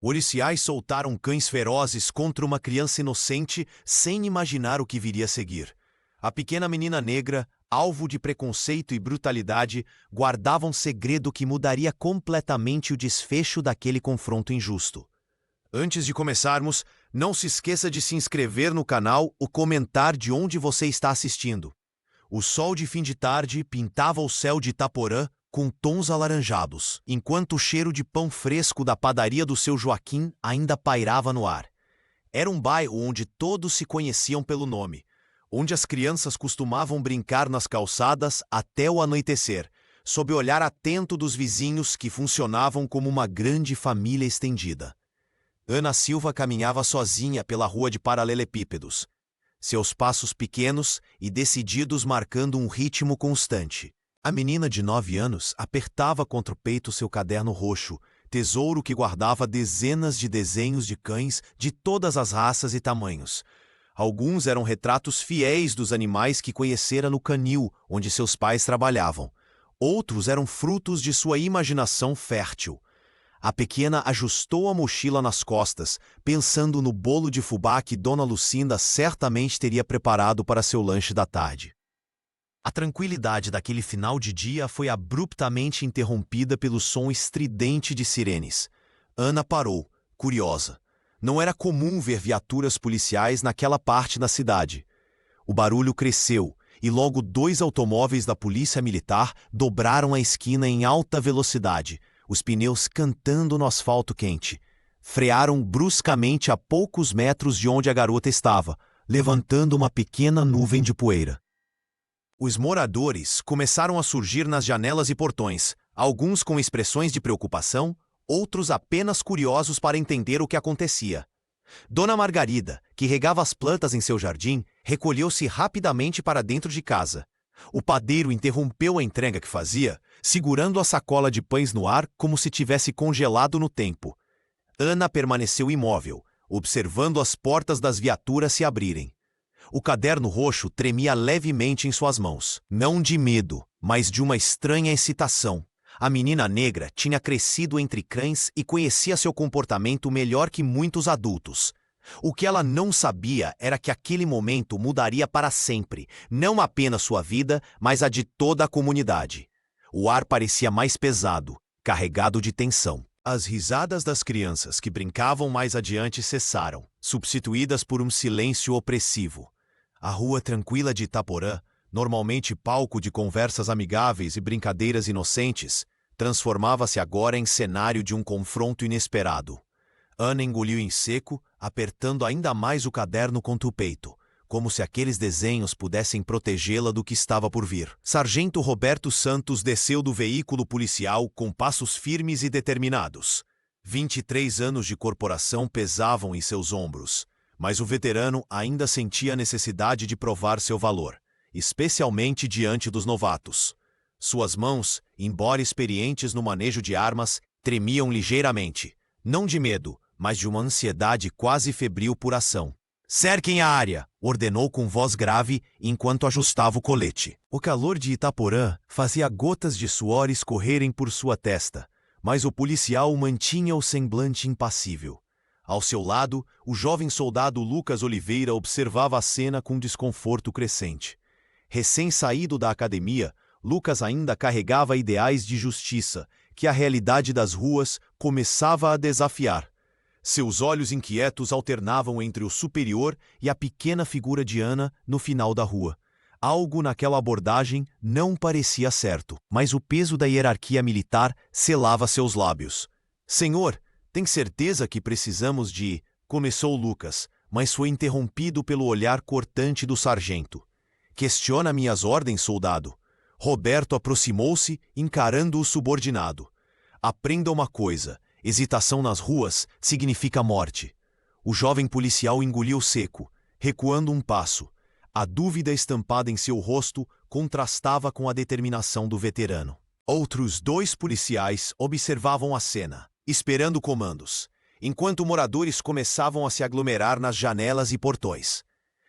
Policiais soltaram cães ferozes contra uma criança inocente sem imaginar o que viria a seguir. A pequena menina negra, alvo de preconceito e brutalidade, guardava um segredo que mudaria completamente o desfecho daquele confronto injusto. Antes de começarmos, não se esqueça de se inscrever no canal ou comentar de onde você está assistindo. O sol de fim de tarde pintava o céu de Itaporã com tons alaranjados, enquanto o cheiro de pão fresco da padaria do seu Joaquim ainda pairava no ar. Era um bairro onde todos se conheciam pelo nome, onde as crianças costumavam brincar nas calçadas até o anoitecer, sob o olhar atento dos vizinhos que funcionavam como uma grande família estendida. Ana Silva caminhava sozinha pela rua de paralelepípedos, seus passos pequenos e decididos marcando um ritmo constante. A menina de 9 anos apertava contra o peito seu caderno roxo, tesouro que guardava dezenas de desenhos de cães de todas as raças e tamanhos. Alguns eram retratos fiéis dos animais que conhecera no canil, onde seus pais trabalhavam. Outros eram frutos de sua imaginação fértil. A pequena ajustou a mochila nas costas, pensando no bolo de fubá que Dona Lucinda certamente teria preparado para seu lanche da tarde. A tranquilidade daquele final de dia foi abruptamente interrompida pelo som estridente de sirenes. Ana parou, curiosa. Não era comum ver viaturas policiais naquela parte da cidade. O barulho cresceu e logo 2 automóveis da polícia militar dobraram a esquina em alta velocidade, os pneus cantando no asfalto quente. Frearam bruscamente a poucos metros de onde a garota estava, levantando uma pequena nuvem de poeira. Os moradores começaram a surgir nas janelas e portões, alguns com expressões de preocupação, outros apenas curiosos para entender o que acontecia. Dona Margarida, que regava as plantas em seu jardim, recolheu-se rapidamente para dentro de casa. O padeiro interrompeu a entrega que fazia, segurando a sacola de pães no ar como se tivesse congelado no tempo. Ana permaneceu imóvel, observando as portas das viaturas se abrirem. O caderno roxo tremia levemente em suas mãos, não de medo, mas de uma estranha excitação. A menina negra tinha crescido entre cães e conhecia seu comportamento melhor que muitos adultos. O que ela não sabia era que aquele momento mudaria para sempre, não apenas sua vida, mas a de toda a comunidade. O ar parecia mais pesado, carregado de tensão. As risadas das crianças que brincavam mais adiante cessaram, substituídas por um silêncio opressivo. A rua tranquila de Itaporã, normalmente palco de conversas amigáveis e brincadeiras inocentes, transformava-se agora em cenário de um confronto inesperado. Ana engoliu em seco, apertando ainda mais o caderno contra o peito, como se aqueles desenhos pudessem protegê-la do que estava por vir. Sargento Roberto Santos desceu do veículo policial com passos firmes e determinados. 23 anos de corporação pesavam em seus ombros, mas o veterano ainda sentia a necessidade de provar seu valor, especialmente diante dos novatos. Suas mãos, embora experientes no manejo de armas, tremiam ligeiramente, não de medo, mas de uma ansiedade quase febril por ação. "Cerquem a área", ordenou com voz grave enquanto ajustava o colete. O calor de Itaporã fazia gotas de suor escorrerem por sua testa, mas o policial mantinha o semblante impassível. Ao seu lado, o jovem soldado Lucas Oliveira observava a cena com desconforto crescente. Recém-saído da academia, Lucas ainda carregava ideais de justiça, que a realidade das ruas começava a desafiar. Seus olhos inquietos alternavam entre o superior e a pequena figura de Ana no final da rua. Algo naquela abordagem não parecia certo, mas o peso da hierarquia militar selava seus lábios. "Senhor, tem certeza que precisamos de..." começou Lucas, mas foi interrompido pelo olhar cortante do sargento. "Questiona minhas ordens, soldado." Roberto aproximou-se, encarando o subordinado. "Aprenda uma coisa, hesitação nas ruas significa morte." O jovem policial engoliu seco, recuando um passo. A dúvida estampada em seu rosto contrastava com a determinação do veterano. Outros 2 policiais observavam a cena, esperando comandos, enquanto moradores começavam a se aglomerar nas janelas e portões.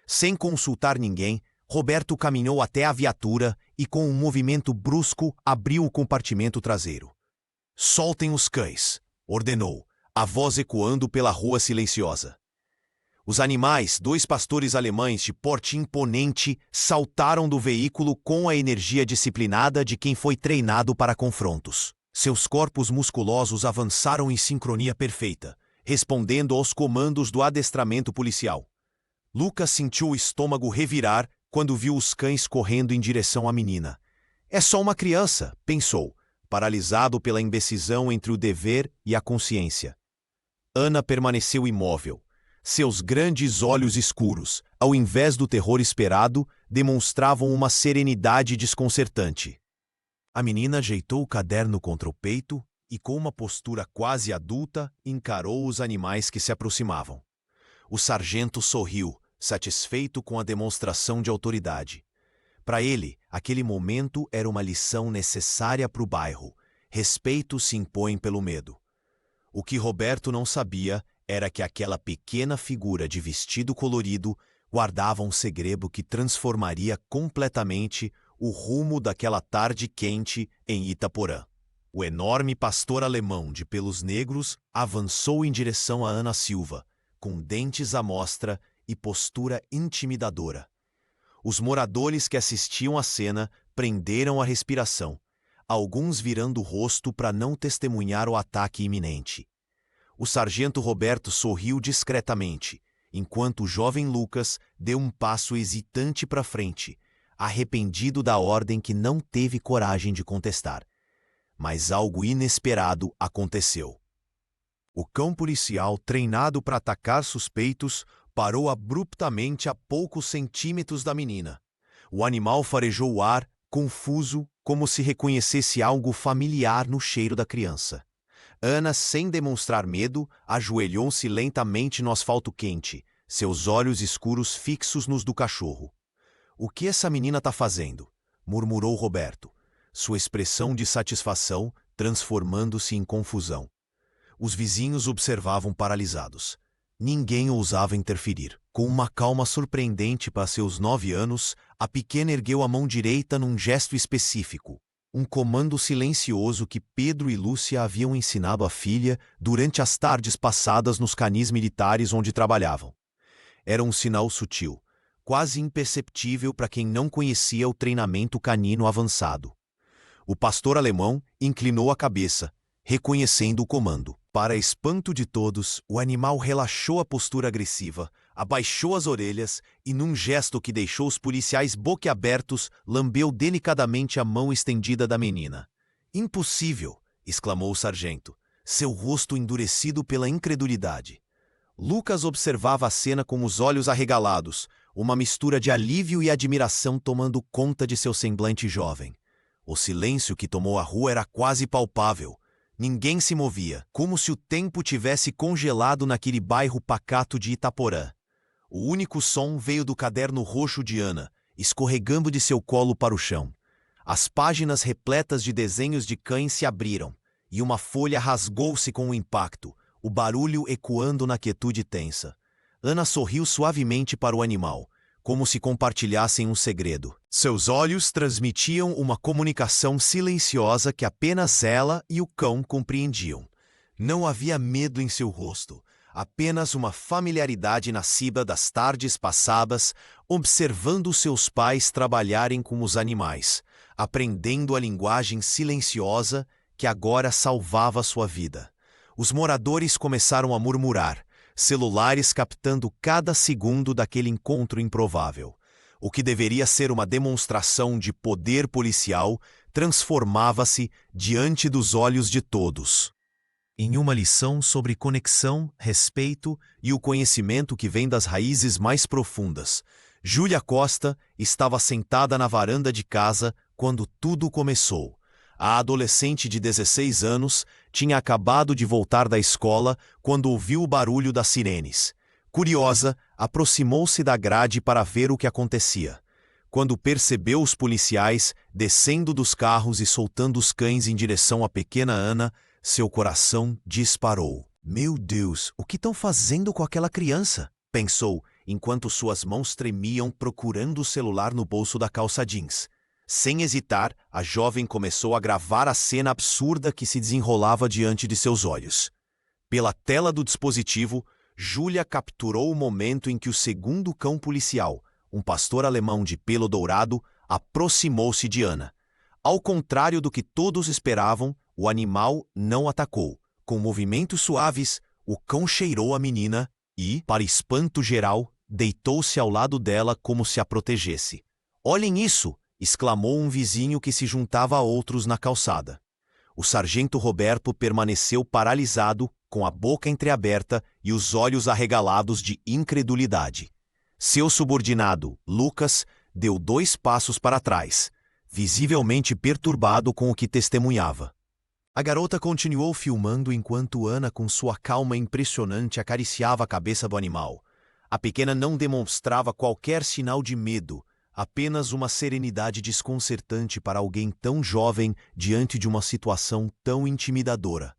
Sem consultar ninguém, Roberto caminhou até a viatura e, com um movimento brusco, abriu o compartimento traseiro. "Soltem os cães", ordenou, a voz ecoando pela rua silenciosa. Os animais, 2 pastores alemães de porte imponente, saltaram do veículo com a energia disciplinada de quem foi treinado para confrontos. Seus corpos musculosos avançaram em sincronia perfeita, respondendo aos comandos do adestramento policial. Lucas sentiu o estômago revirar quando viu os cães correndo em direção à menina. É só uma criança, pensou, paralisado pela indecisão entre o dever e a consciência. Ana permaneceu imóvel. Seus grandes olhos escuros, ao invés do terror esperado, demonstravam uma serenidade desconcertante. A menina ajeitou o caderno contra o peito e, com uma postura quase adulta, encarou os animais que se aproximavam. O sargento sorriu, satisfeito com a demonstração de autoridade. Para ele, aquele momento era uma lição necessária para o bairro. Respeito se impõe pelo medo. O que Roberto não sabia era que aquela pequena figura de vestido colorido guardava um segredo que transformaria completamente o rumo daquela tarde quente em Itaporã. O enorme pastor alemão de pelos negros avançou em direção a Ana Silva, com dentes à mostra e postura intimidadora. Os moradores que assistiam à cena prenderam a respiração, alguns virando o rosto para não testemunhar o ataque iminente. O sargento Roberto sorriu discretamente, enquanto o jovem Lucas deu um passo hesitante para frente, arrependido da ordem que não teve coragem de contestar. Mas algo inesperado aconteceu. O cão policial, treinado para atacar suspeitos, parou abruptamente a poucos centímetros da menina. O animal farejou o ar, confuso, como se reconhecesse algo familiar no cheiro da criança. Ana, sem demonstrar medo, ajoelhou-se lentamente no asfalto quente, seus olhos escuros fixos nos do cachorro. "O que essa menina está fazendo?" murmurou Roberto, sua expressão de satisfação transformando-se em confusão. Os vizinhos observavam paralisados. Ninguém ousava interferir. Com uma calma surpreendente para seus 9 anos, a pequena ergueu a mão direita num gesto específico. Um comando silencioso que Pedro e Lúcia haviam ensinado à filha durante as tardes passadas nos canis militares onde trabalhavam. Era um sinal sutil, quase imperceptível para quem não conhecia o treinamento canino avançado. O pastor alemão inclinou a cabeça, reconhecendo o comando. Para espanto de todos, o animal relaxou a postura agressiva, abaixou as orelhas e, num gesto que deixou os policiais boquiabertos, lambeu delicadamente a mão estendida da menina. "Impossível!" exclamou o sargento, seu rosto endurecido pela incredulidade. Lucas observava a cena com os olhos arregalados, uma mistura de alívio e admiração tomando conta de seu semblante jovem. O silêncio que tomou a rua era quase palpável. Ninguém se movia, como se o tempo tivesse congelado naquele bairro pacato de Itaporã. O único som veio do caderno roxo de Ana, escorregando de seu colo para o chão. As páginas repletas de desenhos de cães se abriram, e uma folha rasgou-se com o impacto, o barulho ecoando na quietude tensa. Ana sorriu suavemente para o animal, como se compartilhassem um segredo. Seus olhos transmitiam uma comunicação silenciosa que apenas ela e o cão compreendiam. Não havia medo em seu rosto, apenas uma familiaridade nascida das tardes passadas, observando seus pais trabalharem com os animais, aprendendo a linguagem silenciosa que agora salvava sua vida. Os moradores começaram a murmurar, celulares captando cada segundo daquele encontro improvável. O que deveria ser uma demonstração de poder policial transformava-se diante dos olhos de todos em uma lição sobre conexão, respeito e o conhecimento que vem das raízes mais profundas. Júlia Costa estava sentada na varanda de casa quando tudo começou. A adolescente de 16 anos tinha acabado de voltar da escola quando ouviu o barulho das sirenes. Curiosa, aproximou-se da grade para ver o que acontecia. Quando percebeu os policiais descendo dos carros e soltando os cães em direção à pequena Ana, seu coração disparou. "Meu Deus, o que estão fazendo com aquela criança?" pensou, enquanto suas mãos tremiam procurando o celular no bolso da calça jeans. Sem hesitar, a jovem começou a gravar a cena absurda que se desenrolava diante de seus olhos. Pela tela do dispositivo, Júlia capturou o momento em que o segundo cão policial, um pastor alemão de pelo dourado, aproximou-se de Ana. Ao contrário do que todos esperavam, o animal não atacou. Com movimentos suaves, o cão cheirou a menina e, para espanto geral, deitou-se ao lado dela como se a protegesse. "Olhem isso!" exclamou um vizinho que se juntava a outros na calçada. O sargento Roberto permaneceu paralisado, com a boca entreaberta e os olhos arregalados de incredulidade. Seu subordinado, Lucas, deu 2 passos para trás, visivelmente perturbado com o que testemunhava. A garota continuou filmando enquanto Ana, com sua calma impressionante, acariciava a cabeça do animal. A pequena não demonstrava qualquer sinal de medo, apenas uma serenidade desconcertante para alguém tão jovem diante de uma situação tão intimidadora.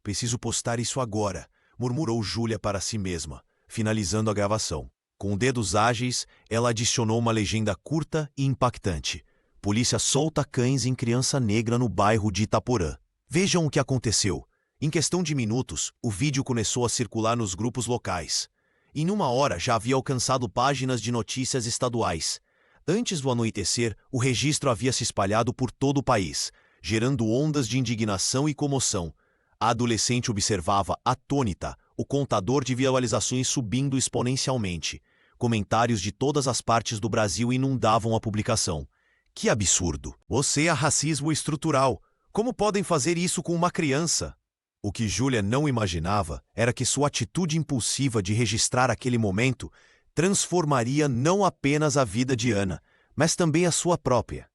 "Preciso postar isso agora", murmurou Júlia para si mesma, finalizando a gravação. Com dedos ágeis, ela adicionou uma legenda curta e impactante. "Polícia solta cães em criança negra no bairro de Itaporã. Vejam o que aconteceu." Em questão de minutos, o vídeo começou a circular nos grupos locais. Em uma hora já havia alcançado páginas de notícias estaduais. Antes do anoitecer, o registro havia se espalhado por todo o país, gerando ondas de indignação e comoção. A adolescente observava, atônita, o contador de visualizações subindo exponencialmente. Comentários de todas as partes do Brasil inundavam a publicação. "Que absurdo! Você é racismo estrutural. Como podem fazer isso com uma criança?" O que Júlia não imaginava era que sua atitude impulsiva de registrar aquele momento transformaria não apenas a vida de Ana, mas também a sua própria.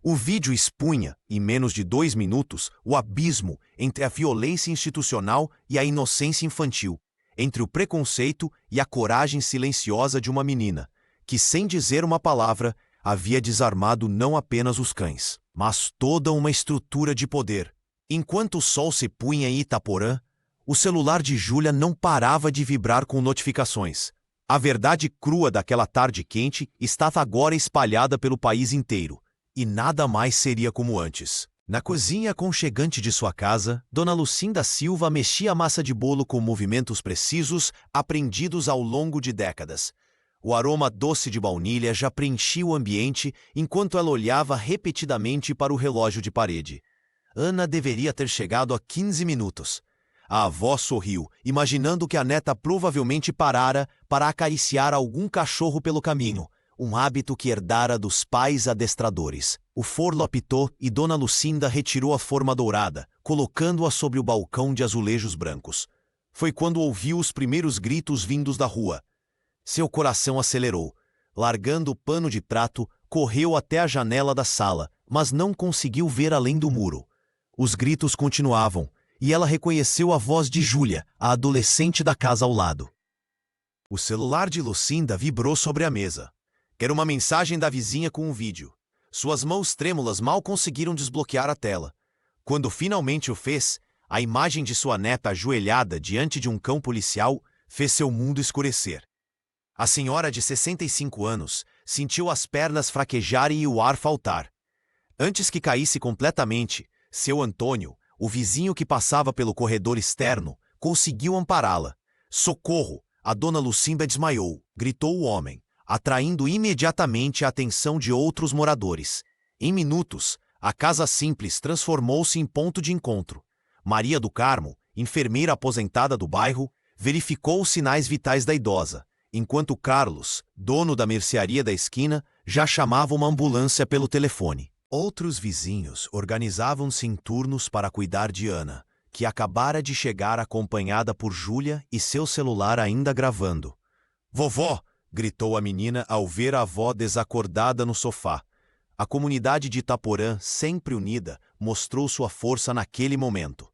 O vídeo expunha, em menos de 2 minutos, o abismo entre a violência institucional e a inocência infantil, entre o preconceito e a coragem silenciosa de uma menina, que, sem dizer uma palavra, havia desarmado não apenas os cães, mas toda uma estrutura de poder. Enquanto o sol se punha em Itaporã, o celular de Júlia não parava de vibrar com notificações. A verdade crua daquela tarde quente estava agora espalhada pelo país inteiro, e nada mais seria como antes. Na cozinha aconchegante de sua casa, Dona Lucinda Silva mexia a massa de bolo com movimentos precisos aprendidos ao longo de décadas. O aroma doce de baunilha já preenchia o ambiente enquanto ela olhava repetidamente para o relógio de parede. Ana deveria ter chegado há 15 minutos. A avó sorriu, imaginando que a neta provavelmente parara para acariciar algum cachorro pelo caminho, um hábito que herdara dos pais adestradores. O forno apitou e Dona Lucinda retirou a forma dourada, colocando-a sobre o balcão de azulejos brancos. Foi quando ouviu os primeiros gritos vindos da rua. Seu coração acelerou. Largando o pano de prato, correu até a janela da sala, mas não conseguiu ver além do muro. Os gritos continuavam, e ela reconheceu a voz de Júlia, a adolescente da casa ao lado. O celular de Lucinda vibrou sobre a mesa. Era uma mensagem da vizinha com um vídeo. Suas mãos trêmulas mal conseguiram desbloquear a tela. Quando finalmente o fez, a imagem de sua neta ajoelhada diante de um cão policial fez seu mundo escurecer. A senhora de 65 anos sentiu as pernas fraquejarem e o ar faltar. Antes que caísse completamente, seu Antônio, o vizinho que passava pelo corredor externo, conseguiu ampará-la. "Socorro! A Dona Lucinda desmaiou", gritou o homem, atraindo imediatamente a atenção de outros moradores. Em minutos, a casa simples transformou-se em ponto de encontro. Maria do Carmo, enfermeira aposentada do bairro, verificou os sinais vitais da idosa, enquanto Carlos, dono da mercearia da esquina, já chamava uma ambulância pelo telefone. Outros vizinhos organizavam-se em turnos para cuidar de Ana, que acabara de chegar acompanhada por Júlia e seu celular ainda gravando. "Vovó!" gritou a menina ao ver a avó desacordada no sofá. A comunidade de Itaporã, sempre unida, mostrou sua força naquele momento.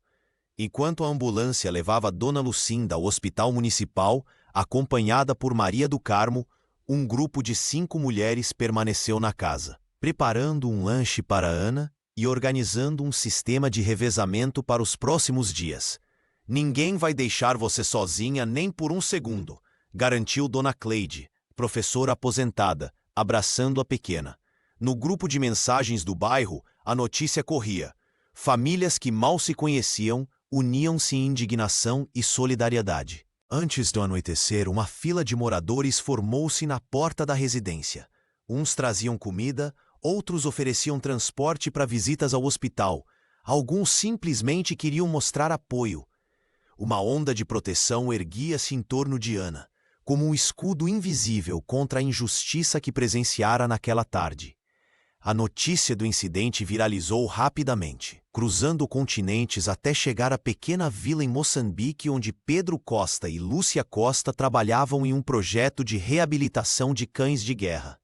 Enquanto a ambulância levava Dona Lucinda ao hospital municipal, acompanhada por Maria do Carmo, um grupo de 5 mulheres permaneceu na casa, preparando um lanche para Ana e organizando um sistema de revezamento para os próximos dias. "Ninguém vai deixar você sozinha nem por um segundo", garantiu Dona Cleide, professora aposentada, abraçando a pequena. No grupo de mensagens do bairro, a notícia corria. Famílias que mal se conheciam uniam-se em indignação e solidariedade. Antes do anoitecer, uma fila de moradores formou-se na porta da residência. Uns traziam comida, outros ofereciam transporte para visitas ao hospital. Alguns simplesmente queriam mostrar apoio. Uma onda de proteção erguia-se em torno de Ana, como um escudo invisível contra a injustiça que presenciara naquela tarde. A notícia do incidente viralizou rapidamente, cruzando continentes até chegar à pequena vila em Moçambique onde Pedro Costa e Lúcia Costa trabalhavam em um projeto de reabilitação de cães de guerra.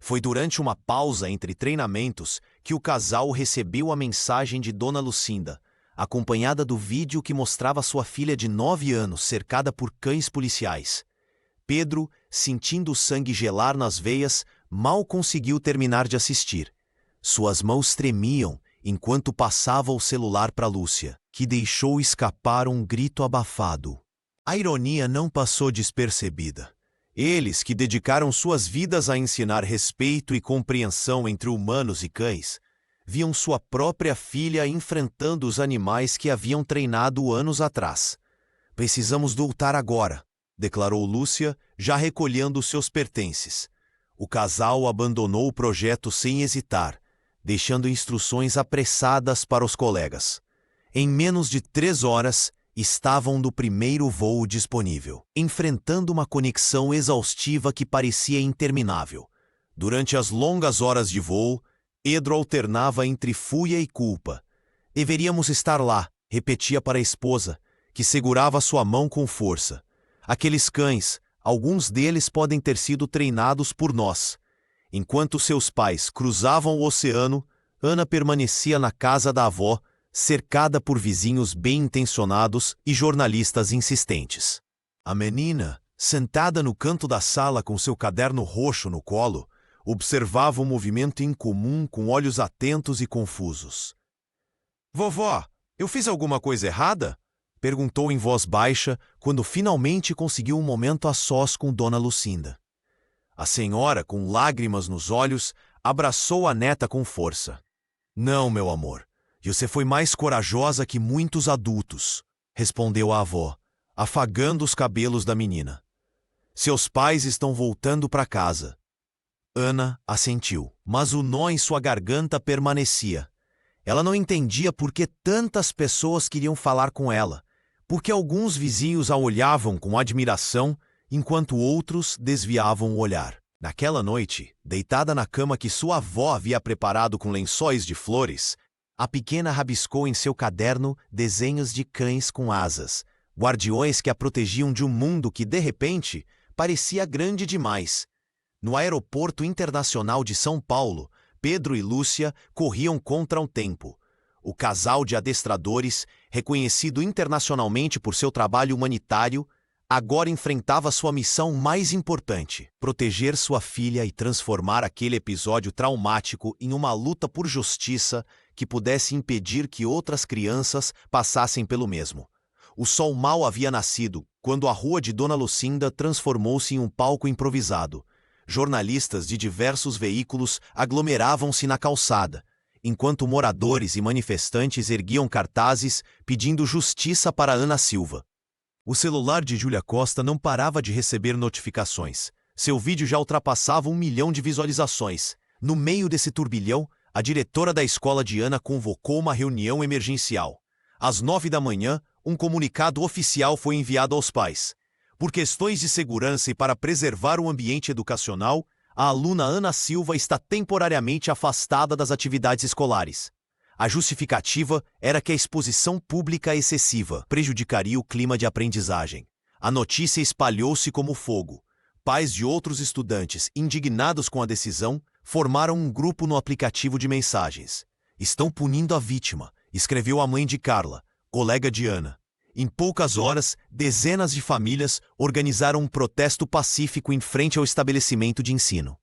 Foi durante uma pausa entre treinamentos que o casal recebeu a mensagem de Dona Lucinda, acompanhada do vídeo que mostrava sua filha de 9 anos cercada por cães policiais. Pedro, sentindo o sangue gelar nas veias, mal conseguiu terminar de assistir. Suas mãos tremiam enquanto passava o celular para Lúcia, que deixou escapar um grito abafado. A ironia não passou despercebida. Eles, que dedicaram suas vidas a ensinar respeito e compreensão entre humanos e cães, viam sua própria filha enfrentando os animais que haviam treinado anos atrás. "Precisamos voltar agora", declarou Lúcia, já recolhendo seus pertences. O casal abandonou o projeto sem hesitar, deixando instruções apressadas para os colegas. Em menos de 3 horas, estavam no primeiro voo disponível, enfrentando uma conexão exaustiva que parecia interminável. Durante as longas horas de voo, Pedro alternava entre fúria e culpa. "Deveríamos estar lá", repetia para a esposa, que segurava sua mão com força. "Aqueles cães, alguns deles podem ter sido treinados por nós." Enquanto seus pais cruzavam o oceano, Ana permanecia na casa da avó, cercada por vizinhos bem-intencionados e jornalistas insistentes. A menina, sentada no canto da sala com seu caderno roxo no colo, observava o movimento incomum com olhos atentos e confusos. "Vovó, eu fiz alguma coisa errada?" perguntou em voz baixa quando finalmente conseguiu um momento a sós com Dona Lucinda. A senhora, com lágrimas nos olhos, abraçou a neta com força. "Não, meu amor. Você foi mais corajosa que muitos adultos", respondeu a avó, afagando os cabelos da menina. "Seus pais estão voltando para casa." Ana assentiu, mas o nó em sua garganta permanecia. Ela não entendia por que tantas pessoas queriam falar com ela, porque alguns vizinhos a olhavam com admiração, enquanto outros desviavam o olhar. Naquela noite, deitada na cama que sua avó havia preparado com lençóis de flores, a pequena rabiscou em seu caderno desenhos de cães com asas, guardiões que a protegiam de um mundo que, de repente, parecia grande demais. No aeroporto internacional de São Paulo, Pedro e Lúcia corriam contra o tempo. O casal de adestradores, reconhecido internacionalmente por seu trabalho humanitário, agora enfrentava sua missão mais importante: proteger sua filha e transformar aquele episódio traumático em uma luta por justiça que pudesse impedir que outras crianças passassem pelo mesmo. O sol mal havia nascido quando a rua de Dona Lucinda transformou-se em um palco improvisado. Jornalistas de diversos veículos aglomeravam-se na calçada, enquanto moradores e manifestantes erguiam cartazes pedindo justiça para Ana Silva. O celular de Júlia Costa não parava de receber notificações. Seu vídeo já ultrapassava 1 milhão de visualizações. No meio desse turbilhão, a diretora da escola de Ana convocou uma reunião emergencial. Às 9 da manhã, um comunicado oficial foi enviado aos pais. Por questões de segurança e para preservar o ambiente educacional, a aluna Ana Silva está temporariamente afastada das atividades escolares. A justificativa era que a exposição pública excessiva prejudicaria o clima de aprendizagem. A notícia espalhou-se como fogo. Pais de outros estudantes, indignados com a decisão, formaram um grupo no aplicativo de mensagens. "Estão punindo a vítima", escreveu a mãe de Carla, colega de Ana. Em poucas horas, dezenas de famílias organizaram um protesto pacífico em frente ao estabelecimento de ensino.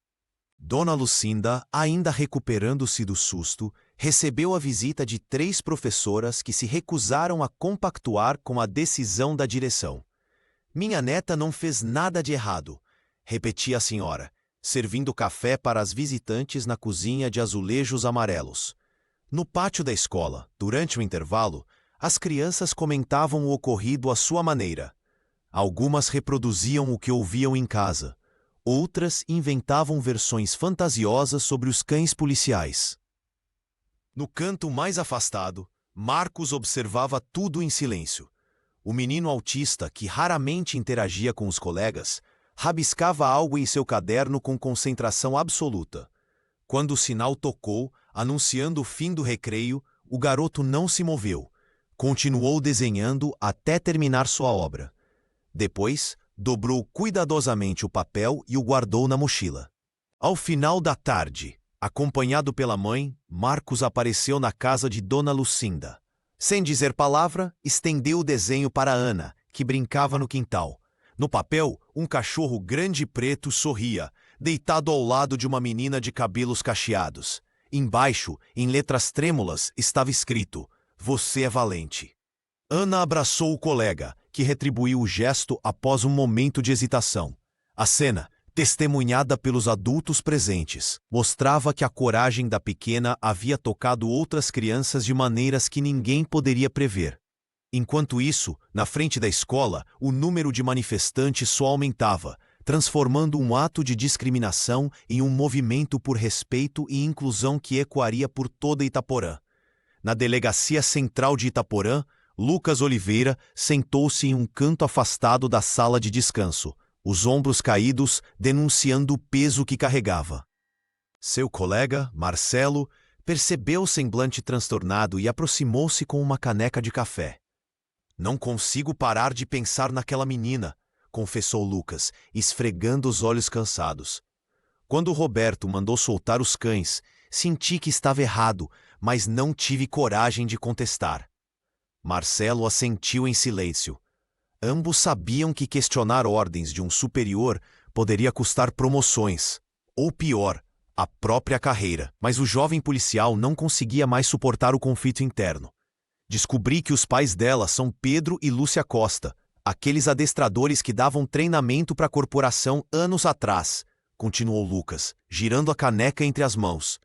Dona Lucinda, ainda recuperando-se do susto, recebeu a visita de 3 professoras que se recusaram a compactuar com a decisão da direção. "Minha neta não fez nada de errado", repetia a senhora, servindo café para as visitantes na cozinha de azulejos amarelos. No pátio da escola, durante o intervalo, As crianças comentavam o ocorrido à sua maneira. Algumas reproduziam o que ouviam em casa. Outras inventavam versões fantasiosas sobre os cães policiais. No canto mais afastado, Marcos observava tudo em silêncio. O menino autista, que raramente interagia com os colegas, rabiscava algo em seu caderno com concentração absoluta. Quando o sinal tocou, anunciando o fim do recreio, o garoto não se moveu. Continuou desenhando até terminar sua obra. Depois, dobrou cuidadosamente o papel e o guardou na mochila. Ao final da tarde, acompanhado pela mãe, Marcos apareceu na casa de Dona Lucinda. Sem dizer palavra, estendeu o desenho para Ana, que brincava no quintal. No papel, um cachorro grande e preto sorria, deitado ao lado de uma menina de cabelos cacheados. Embaixo, em letras trêmulas, estava escrito: "Você é valente." Ana abraçou o colega, que retribuiu o gesto após um momento de hesitação. A cena, testemunhada pelos adultos presentes, mostrava que a coragem da pequena havia tocado outras crianças de maneiras que ninguém poderia prever. Enquanto isso, na frente da escola, o número de manifestantes só aumentava, transformando um ato de discriminação em um movimento por respeito e inclusão que ecoaria por toda Itaporã. Na delegacia central de Itaporã, Lucas Oliveira sentou-se em um canto afastado da sala de descanso, os ombros caídos, denunciando o peso que carregava. Seu colega, Marcelo, percebeu o semblante transtornado e aproximou-se com uma caneca de café. "Não consigo parar de pensar naquela menina", confessou Lucas, esfregando os olhos cansados. "Quando Roberto mandou soltar os cães, senti que estava errado, mas não tive coragem de contestar." Marcelo assentiu em silêncio. Ambos sabiam que questionar ordens de um superior poderia custar promoções, ou pior, a própria carreira. Mas o jovem policial não conseguia mais suportar o conflito interno. "Descobri que os pais dela são Pedro e Lúcia Costa, aqueles adestradores que davam treinamento para a corporação anos atrás", continuou Lucas, girando a caneca entre as mãos.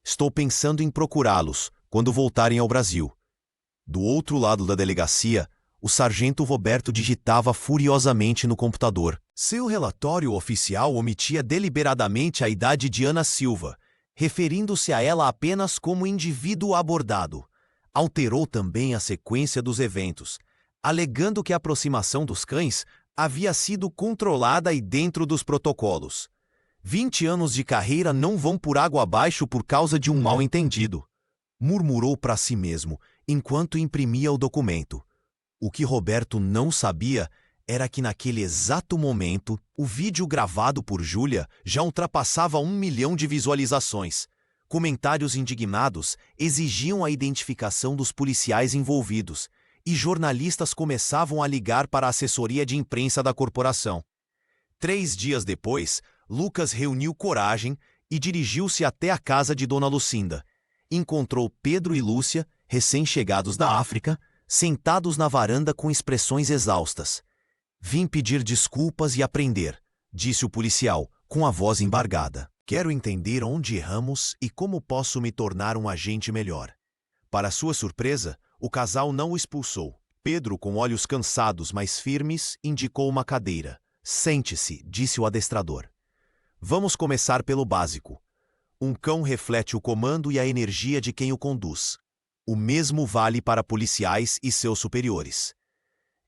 "Estou pensando em procurá-los quando voltarem ao Brasil." Do outro lado da delegacia, o sargento Roberto digitava furiosamente no computador. Seu relatório oficial omitia deliberadamente a idade de Ana Silva, referindo-se a ela apenas como indivíduo abordado. Alterou também a sequência dos eventos, alegando que a aproximação dos cães havia sido controlada e dentro dos protocolos. 20 anos de carreira não vão por água abaixo por causa de um mal-entendido, murmurou para si mesmo, enquanto imprimia o documento. O que Roberto não sabia era que naquele exato momento, o vídeo gravado por Júlia já ultrapassava 1 milhão de visualizações. Comentários indignados exigiam a identificação dos policiais envolvidos, e jornalistas começavam a ligar para a assessoria de imprensa da corporação. 3 dias depois, Lucas reuniu coragem e dirigiu-se até a casa de Dona Lucinda. Encontrou Pedro e Lúcia, recém-chegados da África, sentados na varanda com expressões exaustas. "Vim pedir desculpas e aprender", disse o policial, com a voz embargada. "Quero entender onde erramos e como posso me tornar um agente melhor." Para sua surpresa, o casal não o expulsou. Pedro, com olhos cansados, mas firmes, indicou uma cadeira. "Sente-se", disse o adestrador. "Vamos começar pelo básico. Um cão reflete o comando e a energia de quem o conduz. O mesmo vale para policiais e seus superiores."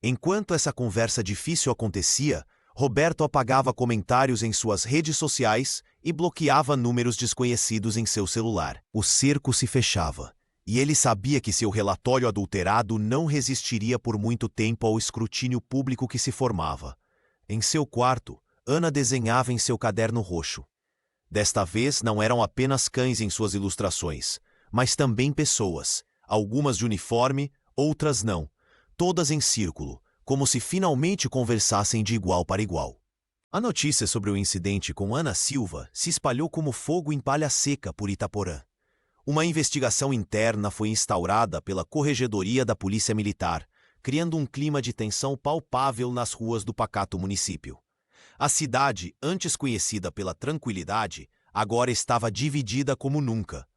Enquanto essa conversa difícil acontecia, Roberto apagava comentários em suas redes sociais e bloqueava números desconhecidos em seu celular. O cerco se fechava, e ele sabia que seu relatório adulterado não resistiria por muito tempo ao escrutínio público que se formava. Em seu quarto, Ana desenhava em seu caderno roxo. Desta vez não eram apenas cães em suas ilustrações, mas também pessoas, algumas de uniforme, outras não, todas em círculo, como se finalmente conversassem de igual para igual. A notícia sobre o incidente com Ana Silva se espalhou como fogo em palha seca por Itaporã. Uma investigação interna foi instaurada pela Corregedoria da Polícia Militar, criando um clima de tensão palpável nas ruas do pacato município. A cidade, antes conhecida pela tranquilidade, agora estava dividida como nunca.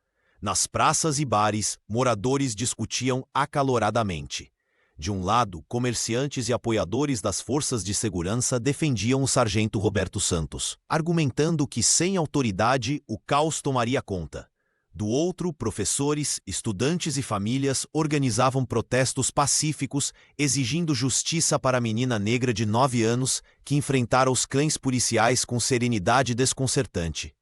Nas praças e bares, moradores discutiam acaloradamente. De um lado, comerciantes e apoiadores das forças de segurança defendiam o sargento Roberto Santos, argumentando que sem autoridade o caos tomaria conta. Do outro, professores, estudantes e famílias organizavam protestos pacíficos exigindo justiça para a menina negra de 9 anos que enfrentara os cães policiais com serenidade desconcertante.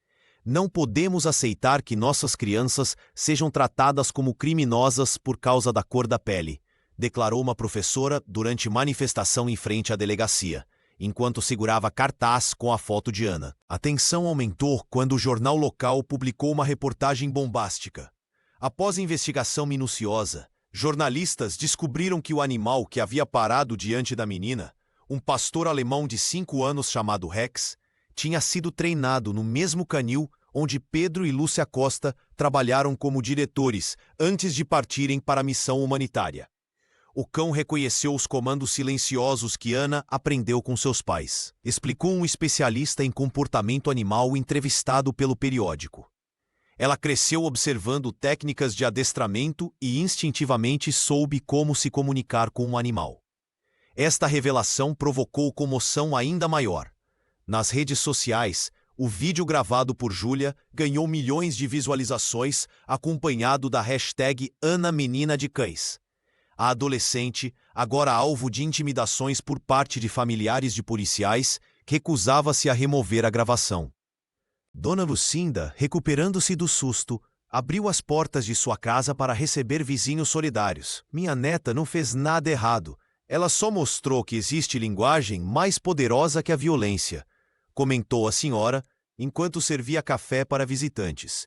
Não podemos aceitar que nossas crianças sejam tratadas como criminosas por causa da cor da pele, declarou uma professora durante manifestação em frente à delegacia, enquanto segurava cartaz com a foto de Ana. A tensão aumentou quando o jornal local publicou uma reportagem bombástica. Após investigação minuciosa, jornalistas descobriram que o animal que havia parado diante da menina, um pastor alemão de 5 anos chamado Rex, tinha sido treinado no mesmo canil onde Pedro e Lúcia Costa trabalharam como diretores antes de partirem para a missão humanitária. O cão reconheceu os comandos silenciosos que Ana aprendeu com seus pais, explicou um especialista em comportamento animal entrevistado pelo periódico. Ela cresceu observando técnicas de adestramento e instintivamente soube como se comunicar com um animal. Esta revelação provocou comoção ainda maior. Nas redes sociais, o vídeo gravado por Júlia ganhou milhões de visualizações, acompanhado da hashtag Ana Menina de Cães. A adolescente, agora alvo de intimidações por parte de familiares de policiais, recusava-se a remover a gravação. Dona Lucinda, recuperando-se do susto, abriu as portas de sua casa para receber vizinhos solidários. Minha neta não fez nada errado. Ela só mostrou que existe linguagem mais poderosa que a violência, comentou a senhora, enquanto servia café para visitantes.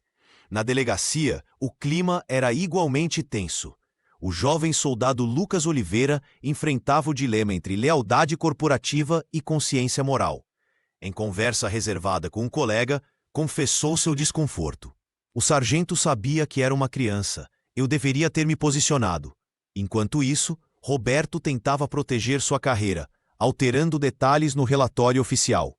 Na delegacia, o clima era igualmente tenso. O jovem soldado Lucas Oliveira enfrentava o dilema entre lealdade corporativa e consciência moral. Em conversa reservada com um colega, confessou seu desconforto. O sargento sabia que era uma criança. Eu deveria ter me posicionado. Enquanto isso, Roberto tentava proteger sua carreira, alterando detalhes no relatório oficial.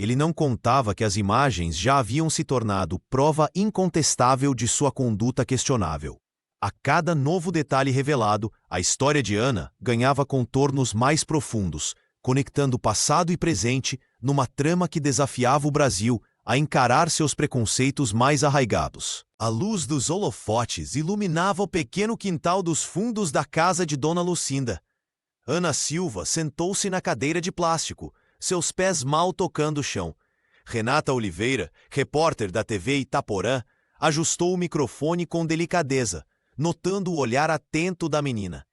Ele não contava que as imagens já haviam se tornado prova incontestável de sua conduta questionável. A cada novo detalhe revelado, a história de Ana ganhava contornos mais profundos, conectando passado e presente numa trama que desafiava o Brasil a encarar seus preconceitos mais arraigados. A luz dos holofotes iluminava o pequeno quintal dos fundos da casa de Dona Lucinda. Ana Silva sentou-se na cadeira de plástico, seus pés mal tocando o chão. Renata Oliveira, repórter da TV Itaporã, ajustou o microfone com delicadeza, notando o olhar atento da menina.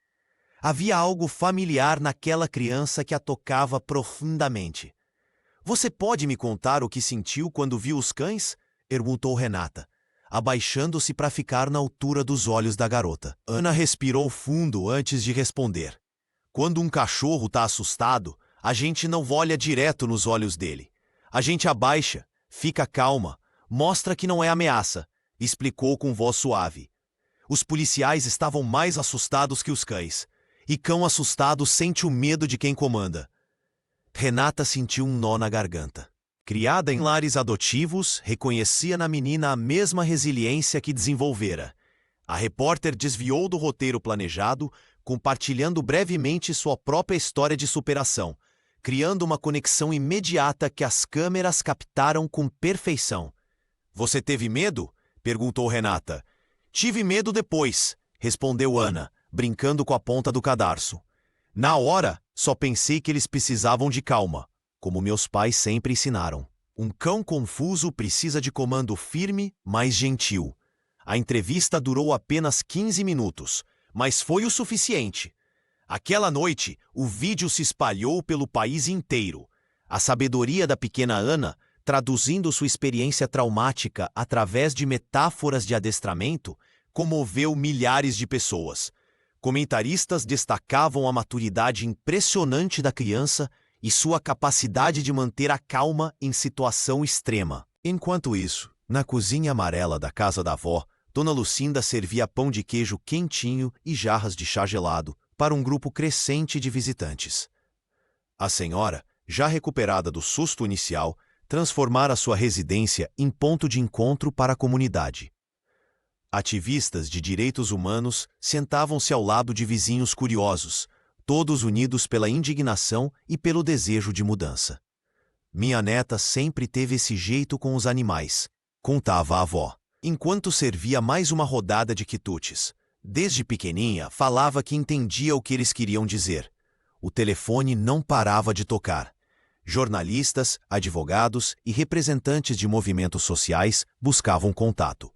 Havia algo familiar naquela criança que a tocava profundamente. Você pode me contar o que sentiu quando viu os cães? Perguntou Renata, abaixando-se para ficar na altura dos olhos da garota. Ana respirou fundo antes de responder. Quando um cachorro está assustado, a gente não olha direto nos olhos dele. A gente abaixa, fica calma, mostra que não é ameaça, explicou com voz suave. Os policiais estavam mais assustados que os cães, e cão assustado sente o medo de quem comanda. Renata sentiu um nó na garganta. Criada em lares adotivos, reconhecia na menina a mesma resiliência que desenvolvera. A repórter desviou do roteiro planejado, compartilhando brevemente sua própria história de superação, criando uma conexão imediata que as câmeras captaram com perfeição. Você teve medo? Perguntou Renata. Tive medo depois, respondeu Ana, brincando com a ponta do cadarço. Na hora, só pensei que eles precisavam de calma, como meus pais sempre ensinaram. Um cão confuso precisa de comando firme, mas gentil. A entrevista durou apenas 15 minutos, mas foi o suficiente. Aquela noite, o vídeo se espalhou pelo país inteiro. A sabedoria da pequena Ana, traduzindo sua experiência traumática através de metáforas de adestramento, comoveu milhares de pessoas. Comentaristas destacavam a maturidade impressionante da criança e sua capacidade de manter a calma em situação extrema. Enquanto isso, na cozinha amarela da casa da avó, Dona Lucinda servia pão de queijo quentinho e jarras de chá gelado para um grupo crescente de visitantes. A senhora, já recuperada do susto inicial, transformara sua residência em ponto de encontro para a comunidade. Ativistas de direitos humanos sentavam-se ao lado de vizinhos curiosos, todos unidos pela indignação e pelo desejo de mudança. Minha neta sempre teve esse jeito com os animais, contava a avó, enquanto servia mais uma rodada de quitutes. Desde pequeninha, falava que entendia o que eles queriam dizer. O telefone não parava de tocar. Jornalistas, advogados e representantes de movimentos sociais buscavam contato.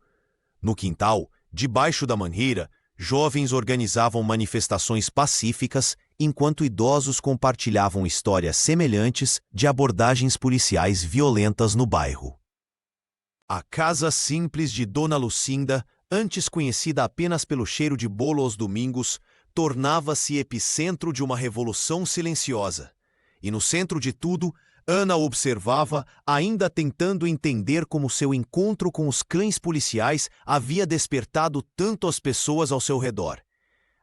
No quintal, debaixo da mangueira, jovens organizavam manifestações pacíficas, enquanto idosos compartilhavam histórias semelhantes de abordagens policiais violentas no bairro. A casa simples de Dona Lucinda, antes conhecida apenas pelo cheiro de bolo aos domingos, tornava-se epicentro de uma revolução silenciosa. E no centro de tudo, Ana observava, ainda tentando entender como seu encontro com os cães policiais havia despertado tanto as pessoas ao seu redor.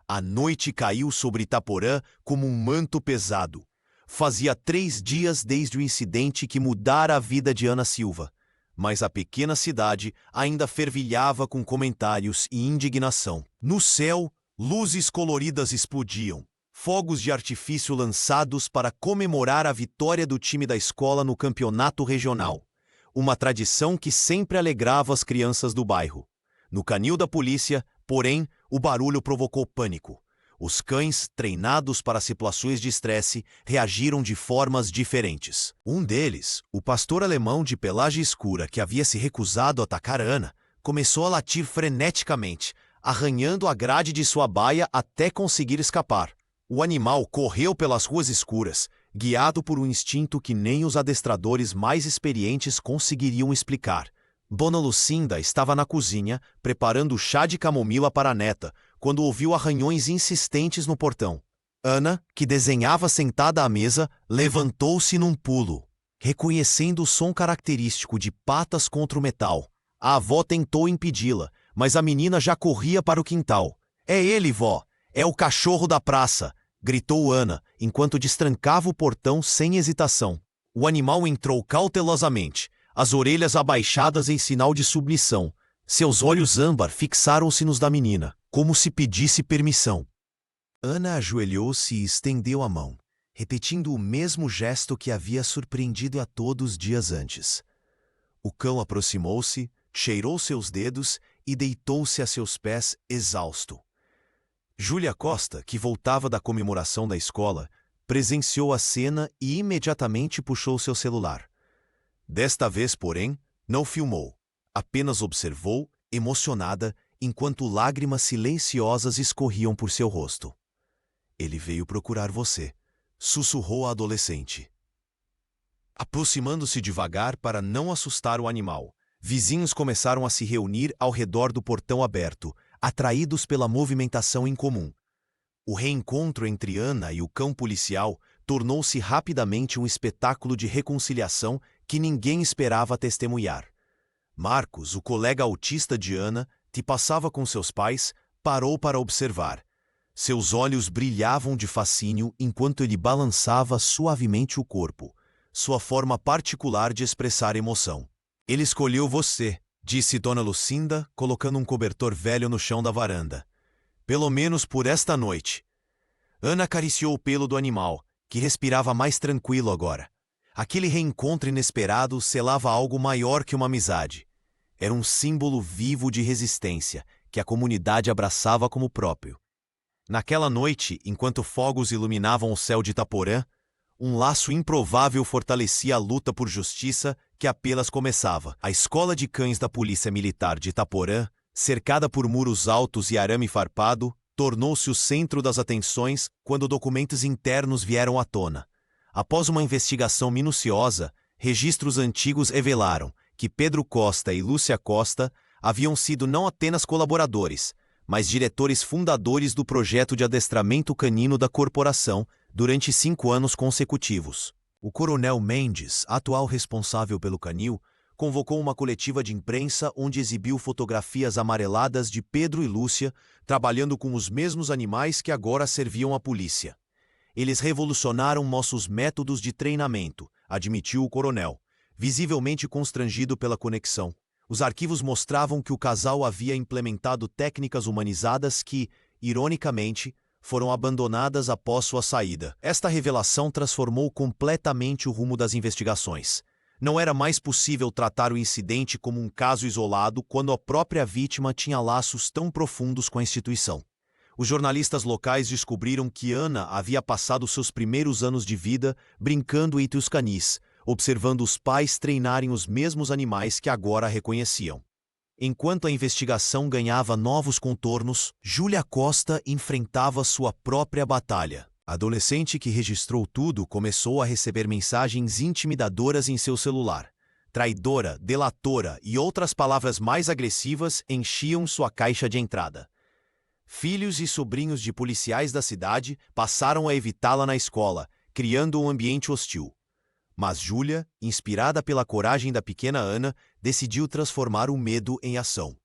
A noite caiu sobre Itaporã como um manto pesado. Fazia 3 dias desde o incidente que mudara a vida de Ana Silva, mas a pequena cidade ainda fervilhava com comentários e indignação. No céu, luzes coloridas explodiam. Fogos de artifício lançados para comemorar a vitória do time da escola no campeonato regional. Uma tradição que sempre alegrava as crianças do bairro. No canil da polícia, porém, o barulho provocou pânico. Os cães, treinados para situações de estresse, reagiram de formas diferentes. Um deles, o pastor alemão de pelagem escura que havia se recusado a atacar Ana, começou a latir freneticamente, arranhando a grade de sua baia até conseguir escapar. O animal correu pelas ruas escuras, guiado por um instinto que nem os adestradores mais experientes conseguiriam explicar. Dona Lucinda estava na cozinha, preparando chá de camomila para a neta, quando ouviu arranhões insistentes no portão. Ana, que desenhava sentada à mesa, levantou-se num pulo, reconhecendo o som característico de patas contra o metal. A avó tentou impedi-la, mas a menina já corria para o quintal. "É ele, vó! É o cachorro da praça!" gritou Ana, enquanto destrancava o portão sem hesitação. O animal entrou cautelosamente, as orelhas abaixadas em sinal de submissão. Seus olhos âmbar fixaram-se nos da menina, como se pedisse permissão. Ana ajoelhou-se e estendeu a mão, repetindo o mesmo gesto que havia surpreendido a todos dias antes. O cão aproximou-se, cheirou seus dedos e deitou-se a seus pés, exausto. Júlia Costa, que voltava da comemoração da escola, presenciou a cena e imediatamente puxou seu celular. Desta vez, porém, não filmou. Apenas observou, emocionada, enquanto lágrimas silenciosas escorriam por seu rosto. "Ele veio procurar você", sussurrou a adolescente. Aproximando-se devagar para não assustar o animal, vizinhos começaram a se reunir ao redor do portão aberto, atraídos pela movimentação incomum. O reencontro entre Ana e o cão policial tornou-se rapidamente um espetáculo de reconciliação que ninguém esperava testemunhar. Marcos, o colega autista de Ana, que passava com seus pais, parou para observar. Seus olhos brilhavam de fascínio enquanto ele balançava suavemente o corpo, sua forma particular de expressar emoção. "Ele escolheu você", disse Dona Lucinda, colocando um cobertor velho no chão da varanda. "Pelo menos por esta noite." Ana acariciou o pelo do animal, que respirava mais tranquilo agora. Aquele reencontro inesperado selava algo maior que uma amizade. Era um símbolo vivo de resistência, que a comunidade abraçava como próprio. Naquela noite, enquanto fogos iluminavam o céu de Itaporã, um laço improvável fortalecia a luta por justiça que apenas começava. A escola de cães da Polícia Militar de Itaporã, cercada por muros altos e arame farpado, tornou-se o centro das atenções quando documentos internos vieram à tona. Após uma investigação minuciosa, registros antigos revelaram que Pedro Costa e Lúcia Costa haviam sido não apenas colaboradores, mas diretores fundadores do projeto de adestramento canino da corporação durante 5 anos consecutivos. O coronel Mendes, atual responsável pelo canil, convocou uma coletiva de imprensa onde exibiu fotografias amareladas de Pedro e Lúcia trabalhando com os mesmos animais que agora serviam à polícia. "Eles revolucionaram nossos métodos de treinamento", admitiu o coronel, visivelmente constrangido pela conexão. Os arquivos mostravam que o casal havia implementado técnicas humanizadas que, ironicamente, foram abandonadas após sua saída. Esta revelação transformou completamente o rumo das investigações. Não era mais possível tratar o incidente como um caso isolado quando a própria vítima tinha laços tão profundos com a instituição. Os jornalistas locais descobriram que Ana havia passado seus primeiros anos de vida brincando entre os canis, observando os pais treinarem os mesmos animais que agora reconheciam. Enquanto a investigação ganhava novos contornos, Júlia Costa enfrentava sua própria batalha. A adolescente que registrou tudo começou a receber mensagens intimidadoras em seu celular. Traidora, delatora e outras palavras mais agressivas enchiam sua caixa de entrada. Filhos e sobrinhos de policiais da cidade passaram a evitá-la na escola, criando um ambiente hostil. Mas Júlia, inspirada pela coragem da pequena Ana, decidiu transformar o medo em ação.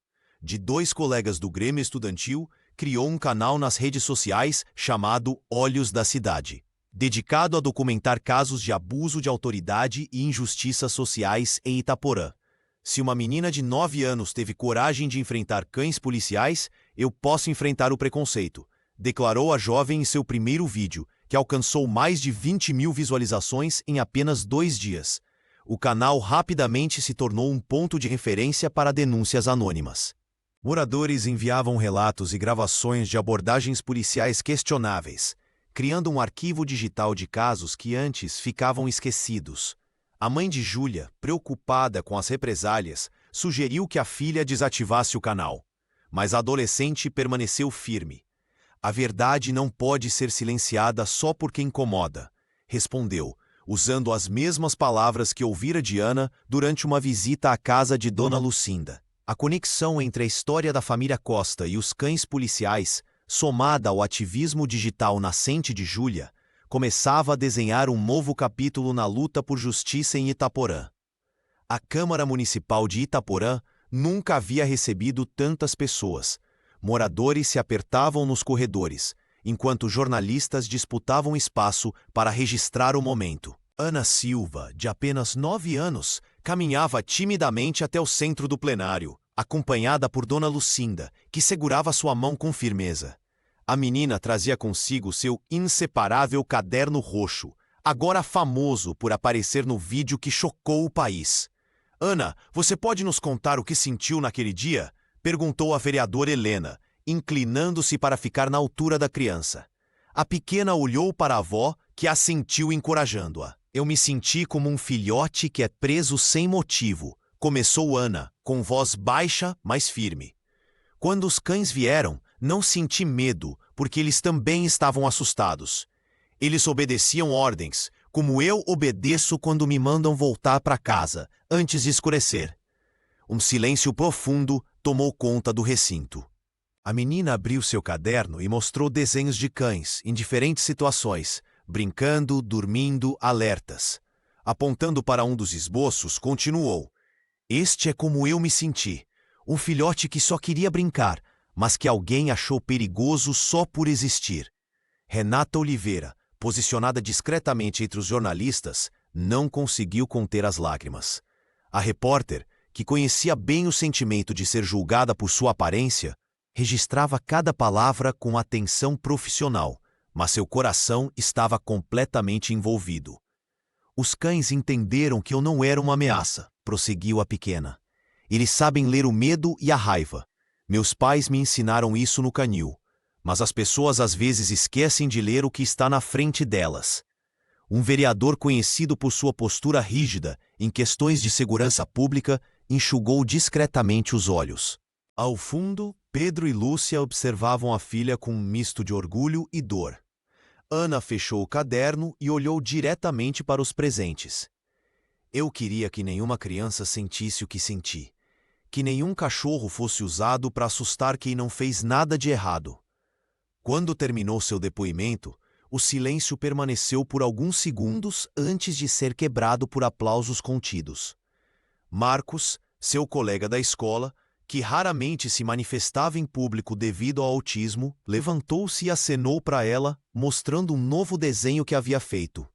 De 2 colegas do Grêmio Estudantil, criou um canal nas redes sociais chamado Olhos da Cidade, dedicado a documentar casos de abuso de autoridade e injustiças sociais em Itaporã. Se uma menina de 9 anos teve coragem de enfrentar cães policiais, eu posso enfrentar o preconceito, declarou a jovem em seu primeiro vídeo, que alcançou mais de 20.000 visualizações em apenas 2 dias. O canal rapidamente se tornou um ponto de referência para denúncias anônimas. Moradores enviavam relatos e gravações de abordagens policiais questionáveis, criando um arquivo digital de casos que antes ficavam esquecidos. A mãe de Júlia, preocupada com as represálias, sugeriu que a filha desativasse o canal. Mas a adolescente permaneceu firme. A verdade não pode ser silenciada só porque incomoda, respondeu, usando as mesmas palavras que ouvira de Ana durante uma visita à casa de Dona Lucinda. A conexão entre a história da família Costa e os cães policiais, somada ao ativismo digital nascente de Júlia, começava a desenhar um novo capítulo na luta por justiça em Itaporã. A Câmara Municipal de Itaporã nunca havia recebido tantas pessoas. Moradores se apertavam nos corredores, enquanto jornalistas disputavam espaço para registrar o momento. Ana Silva, de apenas 9 anos, caminhava timidamente até o centro do plenário, acompanhada por Dona Lucinda, que segurava sua mão com firmeza. A menina trazia consigo seu inseparável caderno roxo, agora famoso por aparecer no vídeo que chocou o país. Ana, você pode nos contar o que sentiu naquele dia? Perguntou a vereadora Helena, inclinando-se para ficar na altura da criança. A pequena olhou para a avó, que assentiu encorajando-a. Eu me senti como um filhote que é preso sem motivo, começou Ana, com voz baixa, mas firme. Quando os cães vieram, não senti medo, porque eles também estavam assustados. Eles obedeciam ordens, como eu obedeço quando me mandam voltar para casa, antes de escurecer. Um silêncio profundo tomou conta do recinto. A menina abriu seu caderno e mostrou desenhos de cães, em diferentes situações, brincando, dormindo, alertas. Apontando para um dos esboços, continuou. Este é como eu me senti. Um filhote que só queria brincar, mas que alguém achou perigoso só por existir. Renata Oliveira, posicionada discretamente entre os jornalistas, não conseguiu conter as lágrimas. A repórter, que conhecia bem o sentimento de ser julgada por sua aparência, registrava cada palavra com atenção profissional, mas seu coração estava completamente envolvido. Os cães entenderam que eu não era uma ameaça, prosseguiu a pequena. Eles sabem ler o medo e a raiva. Meus pais me ensinaram isso no canil, mas as pessoas às vezes esquecem de ler o que está na frente delas. Um vereador conhecido por sua postura rígida em questões de segurança pública enxugou discretamente os olhos. Ao fundo, Pedro e Lúcia observavam a filha com um misto de orgulho e dor. Ana fechou o caderno e olhou diretamente para os presentes. Eu queria que nenhuma criança sentisse o que senti. Que nenhum cachorro fosse usado para assustar quem não fez nada de errado. Quando terminou seu depoimento, o silêncio permaneceu por alguns segundos antes de ser quebrado por aplausos contidos. Marcos, seu colega da escola, que raramente se manifestava em público devido ao autismo, levantou-se e acenou para ela, mostrando um novo desenho que havia feito.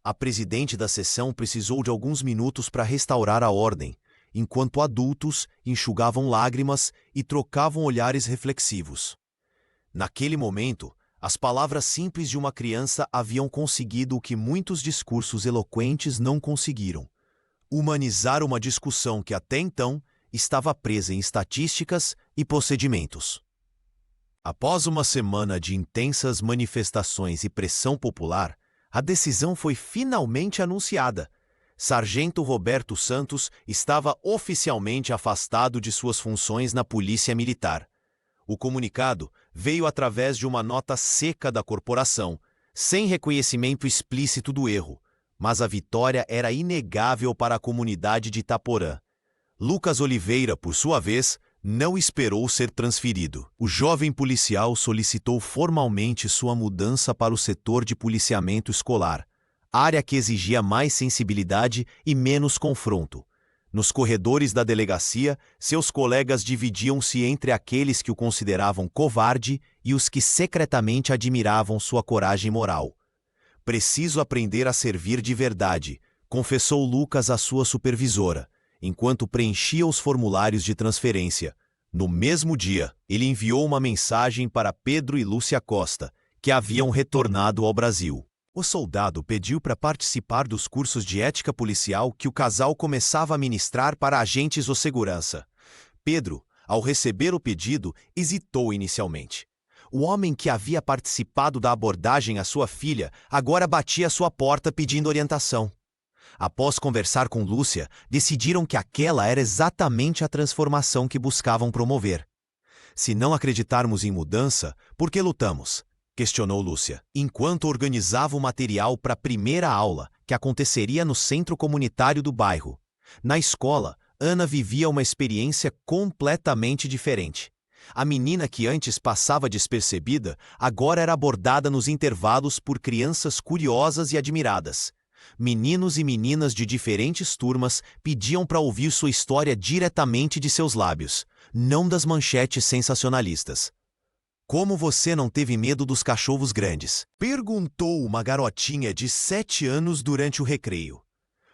A presidente da sessão precisou de alguns minutos para restaurar a ordem, enquanto adultos enxugavam lágrimas e trocavam olhares reflexivos. Naquele momento, as palavras simples de uma criança haviam conseguido o que muitos discursos eloquentes não conseguiram: humanizar uma discussão que até então estava presa em estatísticas e procedimentos. Após uma semana de intensas manifestações e pressão popular, a decisão foi finalmente anunciada. Sargento Roberto Santos estava oficialmente afastado de suas funções na Polícia Militar. O comunicado veio através de uma nota seca da corporação, sem reconhecimento explícito do erro, mas a vitória era inegável para a comunidade de Itaporã. Lucas Oliveira, por sua vez, não esperou ser transferido. O jovem policial solicitou formalmente sua mudança para o setor de policiamento escolar, área que exigia mais sensibilidade e menos confronto. Nos corredores da delegacia, seus colegas dividiam-se entre aqueles que o consideravam covarde e os que secretamente admiravam sua coragem moral. "Preciso aprender a servir de verdade", confessou Lucas à sua supervisora, enquanto preenchia os formulários de transferência. No mesmo dia, ele enviou uma mensagem para Pedro e Lúcia Costa, que haviam retornado ao Brasil. O soldado pediu para participar dos cursos de ética policial que o casal começava a ministrar para agentes de segurança. Pedro, ao receber o pedido, hesitou inicialmente. O homem que havia participado da abordagem à sua filha agora batia à sua porta pedindo orientação. Após conversar com Lúcia, decidiram que aquela era exatamente a transformação que buscavam promover. "Se não acreditarmos em mudança, por que lutamos?", questionou Lúcia, enquanto organizava o material para a primeira aula, que aconteceria no centro comunitário do bairro. Na escola, Ana vivia uma experiência completamente diferente. A menina que antes passava despercebida, agora era abordada nos intervalos por crianças curiosas e admiradas. Meninos e meninas de diferentes turmas pediam para ouvir sua história diretamente de seus lábios, não das manchetes sensacionalistas. "Como você não teve medo dos cachorros grandes?", perguntou uma garotinha de 7 anos durante o recreio.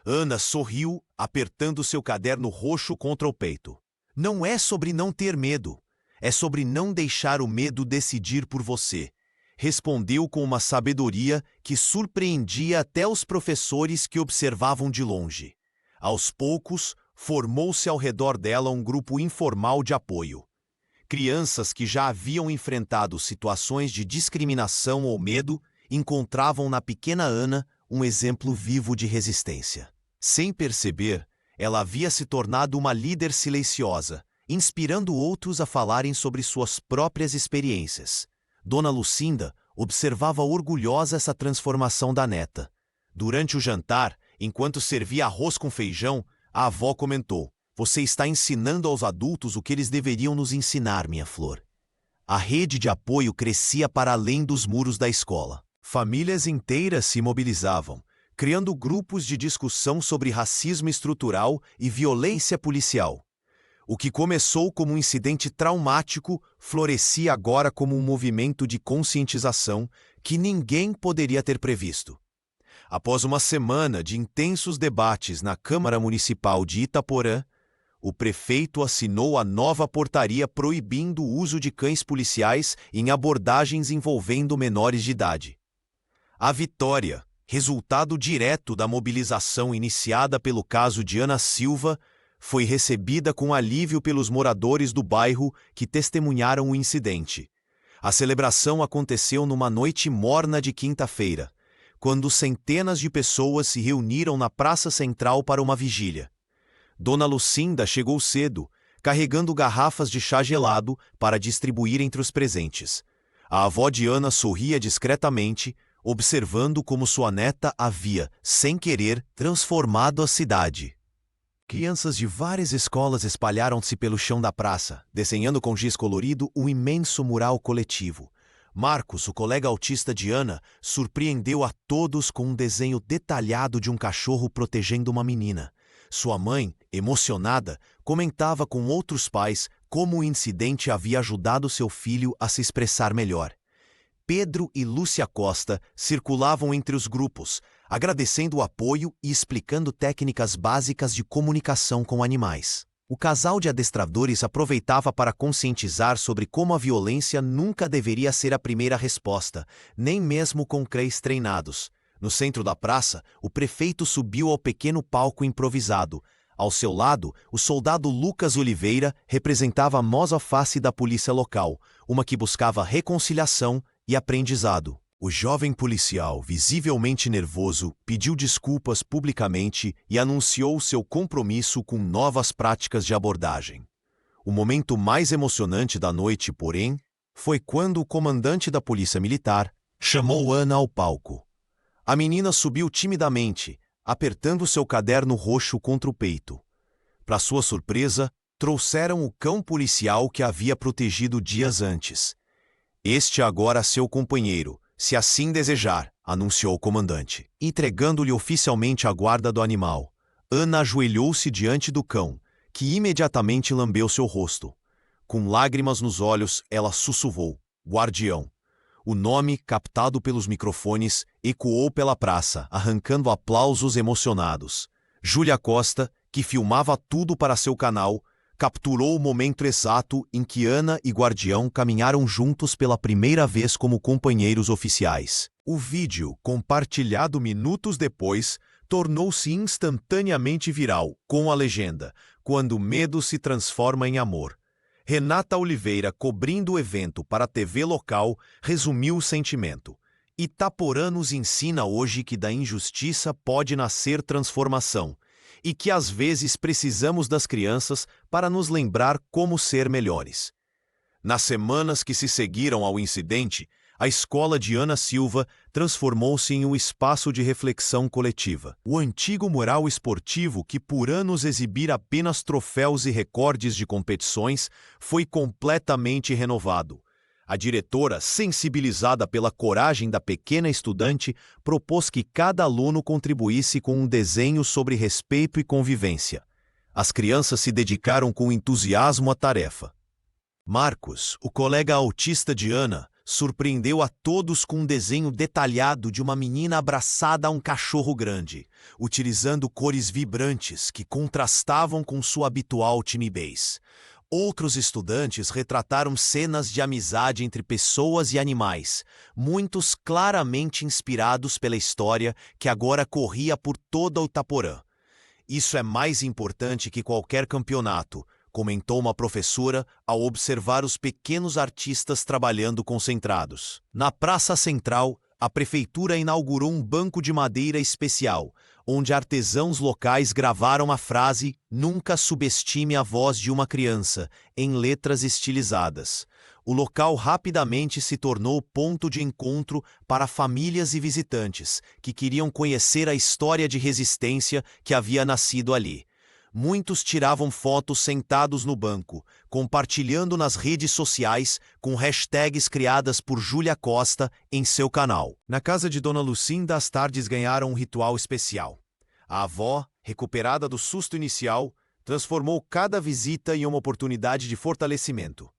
Ana sorriu, apertando seu caderno roxo contra o peito. "Não é sobre não ter medo, é sobre não deixar o medo decidir por você", respondeu com uma sabedoria que surpreendia até os professores que observavam de longe. Aos poucos, formou-se ao redor dela um grupo informal de apoio. Crianças que já haviam enfrentado situações de discriminação ou medo encontravam na pequena Ana um exemplo vivo de resistência. Sem perceber, ela havia se tornado uma líder silenciosa, inspirando outros a falarem sobre suas próprias experiências. Dona Lucinda observava orgulhosa essa transformação da neta. Durante o jantar, enquanto servia arroz com feijão, a avó comentou: "Você está ensinando aos adultos o que eles deveriam nos ensinar, minha flor." A rede de apoio crescia para além dos muros da escola. Famílias inteiras se mobilizavam, criando grupos de discussão sobre racismo estrutural e violência policial. O que começou como um incidente traumático florescia agora como um movimento de conscientização que ninguém poderia ter previsto. Após uma semana de intensos debates na Câmara Municipal de Itaporã, o prefeito assinou a nova portaria proibindo o uso de cães policiais em abordagens envolvendo menores de idade. A vitória, resultado direto da mobilização iniciada pelo caso de Ana Silva, foi recebida com alívio pelos moradores do bairro que testemunharam o incidente. A celebração aconteceu numa noite morna de quinta-feira, quando centenas de pessoas se reuniram na praça central para uma vigília. Dona Lucinda chegou cedo, carregando garrafas de chá gelado para distribuir entre os presentes. A avó de Ana sorria discretamente, observando como sua neta havia, sem querer, transformado a cidade. Crianças de várias escolas espalharam-se pelo chão da praça, desenhando com giz colorido um imenso mural coletivo. Marcos, o colega autista de Ana, surpreendeu a todos com um desenho detalhado de um cachorro protegendo uma menina. Sua mãe, emocionada, comentava com outros pais como o incidente havia ajudado seu filho a se expressar melhor. Pedro e Lúcia Costa circulavam entre os grupos, agradecendo o apoio e explicando técnicas básicas de comunicação com animais. O casal de adestradores aproveitava para conscientizar sobre como a violência nunca deveria ser a primeira resposta, nem mesmo com cães treinados. No centro da praça, o prefeito subiu ao pequeno palco improvisado. Ao seu lado, o soldado Lucas Oliveira representava a moça face da polícia local, uma que buscava reconciliação e aprendizado. O jovem policial, visivelmente nervoso, pediu desculpas publicamente e anunciou seu compromisso com novas práticas de abordagem. O momento mais emocionante da noite, porém, foi quando o comandante da Polícia Militar chamou Ana ao palco. A menina subiu timidamente, apertando seu caderno roxo contra o peito. Para sua surpresa, trouxeram o cão policial que havia protegido dias antes. Este é agora seu companheiro, se assim desejar, anunciou o comandante, entregando-lhe oficialmente a guarda do animal. Ana ajoelhou-se diante do cão, que imediatamente lambeu seu rosto. Com lágrimas nos olhos, ela sussurrou: "Guardião." O nome, captado pelos microfones, ecoou pela praça, arrancando aplausos emocionados. Júlia Costa, que filmava tudo para seu canal, capturou o momento exato em que Ana e Guardião caminharam juntos pela primeira vez como companheiros oficiais. O vídeo, compartilhado minutos depois, tornou-se instantaneamente viral, com a legenda: "Quando o medo se transforma em amor." Renata Oliveira, cobrindo o evento para a TV local, resumiu o sentimento. Itaporã nos ensina hoje que da injustiça pode nascer transformação e que às vezes precisamos das crianças para nos lembrar como ser melhores. Nas semanas que se seguiram ao incidente, a escola de Ana Silva transformou-se em um espaço de reflexão coletiva. O antigo mural esportivo, que por anos exibira apenas troféus e recordes de competições, foi completamente renovado. A diretora, sensibilizada pela coragem da pequena estudante, propôs que cada aluno contribuísse com um desenho sobre respeito e convivência. As crianças se dedicaram com entusiasmo à tarefa. Marcos, o colega autista de Ana, surpreendeu a todos com um desenho detalhado de uma menina abraçada a um cachorro grande, utilizando cores vibrantes que contrastavam com sua habitual timidez. Outros estudantes retrataram cenas de amizade entre pessoas e animais, muitos claramente inspirados pela história que agora corria por toda o Itaporã. "Isso é mais importante que qualquer campeonato", comentou uma professora ao observar os pequenos artistas trabalhando concentrados. Na Praça Central, a prefeitura inaugurou um banco de madeira especial, onde artesãos locais gravaram a frase "Nunca subestime a voz de uma criança", em letras estilizadas. O local rapidamente se tornou ponto de encontro para famílias e visitantes que queriam conhecer a história de resistência que havia nascido ali. Muitos tiravam fotos sentados no banco, compartilhando nas redes sociais com hashtags criadas por Júlia Costa em seu canal. Na casa de Dona Lucinda, as tardes ganharam um ritual especial. A avó, recuperada do susto inicial, transformou cada visita em uma oportunidade de fortalecimento.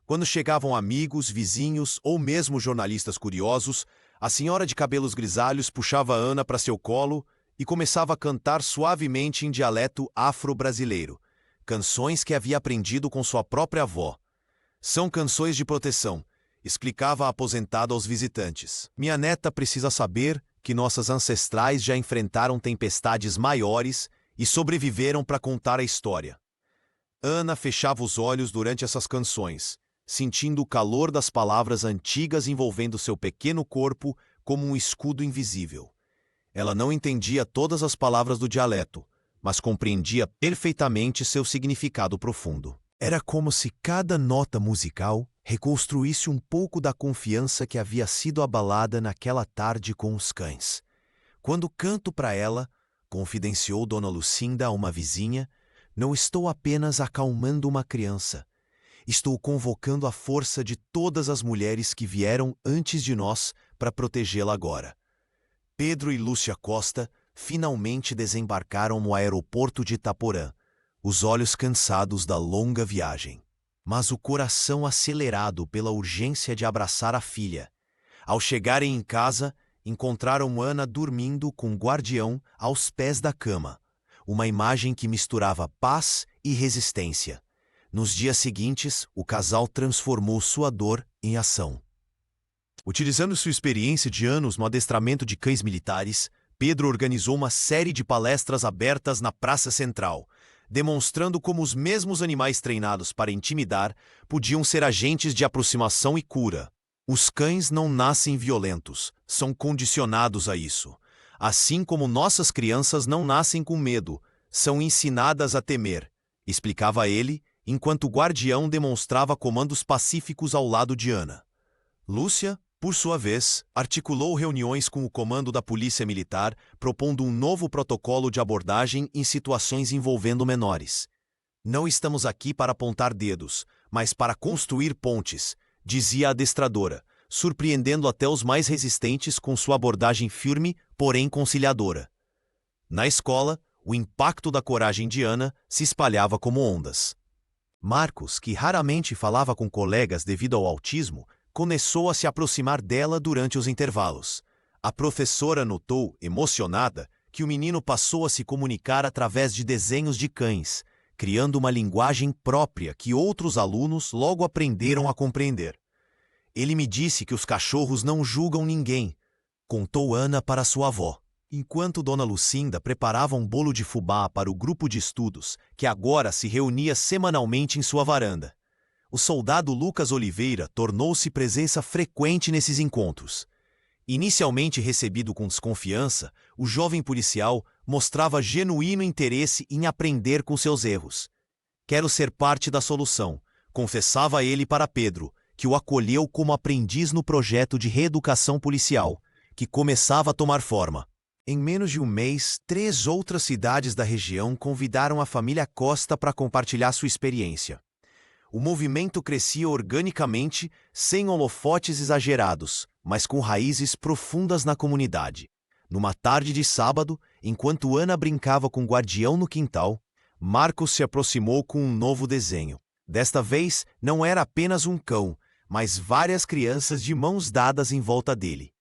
Quando chegavam amigos, vizinhos ou mesmo jornalistas curiosos, a senhora de cabelos grisalhos puxava Ana para seu colo e começava a cantar suavemente em dialeto afro-brasileiro, canções que havia aprendido com sua própria avó. "São canções de proteção", explicava a aposentada aos visitantes. "Minha neta precisa saber que nossas ancestrais já enfrentaram tempestades maiores e sobreviveram para contar a história." Ana fechava os olhos durante essas canções, sentindo o calor das palavras antigas envolvendo seu pequeno corpo como um escudo invisível. Ela não entendia todas as palavras do dialeto, mas compreendia perfeitamente seu significado profundo. Era como se cada nota musical reconstruísse um pouco da confiança que havia sido abalada naquela tarde com os cães. "Quando canto para ela", confidenciou Dona Lucinda a uma vizinha, "não estou apenas acalmando uma criança. Estou convocando a força de todas as mulheres que vieram antes de nós para protegê-la agora." Pedro e Lúcia Costa finalmente desembarcaram no aeroporto de Itaporã, os olhos cansados da longa viagem, mas o coração acelerado pela urgência de abraçar a filha. Ao chegarem em casa, encontraram Ana dormindo com o guardião aos pés da cama, uma imagem que misturava paz e resistência. Nos dias seguintes, o casal transformou sua dor em ação. Utilizando sua experiência de anos no adestramento de cães militares, Pedro organizou uma série de palestras abertas na Praça Central, demonstrando como os mesmos animais treinados para intimidar podiam ser agentes de aproximação e cura. Os cães não nascem violentos, são condicionados a isso. Assim como nossas crianças não nascem com medo, são ensinadas a temer, explicava ele, enquanto o guardião demonstrava comandos pacíficos ao lado de Ana. Lúcia, por sua vez, articulou reuniões com o comando da Polícia Militar, propondo um novo protocolo de abordagem em situações envolvendo menores. Não estamos aqui para apontar dedos, mas para construir pontes, dizia a adestradora, surpreendendo até os mais resistentes com sua abordagem firme, porém conciliadora. Na escola, o impacto da coragem de Ana se espalhava como ondas. Marcos, que raramente falava com colegas devido ao autismo, começou a se aproximar dela durante os intervalos. A professora notou, emocionada, que o menino passou a se comunicar através de desenhos de cães, criando uma linguagem própria que outros alunos logo aprenderam a compreender. Ele me disse que os cachorros não julgam ninguém, contou Ana para sua avó. Enquanto Dona Lucinda preparava um bolo de fubá para o grupo de estudos, que agora se reunia semanalmente em sua varanda. O soldado Lucas Oliveira tornou-se presença frequente nesses encontros. Inicialmente recebido com desconfiança, o jovem policial mostrava genuíno interesse em aprender com seus erros. Quero ser parte da solução, confessava ele para Pedro, que o acolheu como aprendiz no projeto de reeducação policial, que começava a tomar forma. Em menos de um mês, 3 outras cidades da região convidaram a família Costa para compartilhar sua experiência. O movimento crescia organicamente, sem holofotes exagerados, mas com raízes profundas na comunidade. Numa tarde de sábado, enquanto Ana brincava com o guardião no quintal, Marcos se aproximou com um novo desenho. Desta vez, não era apenas um cão, mas várias crianças de mãos dadas em volta dele.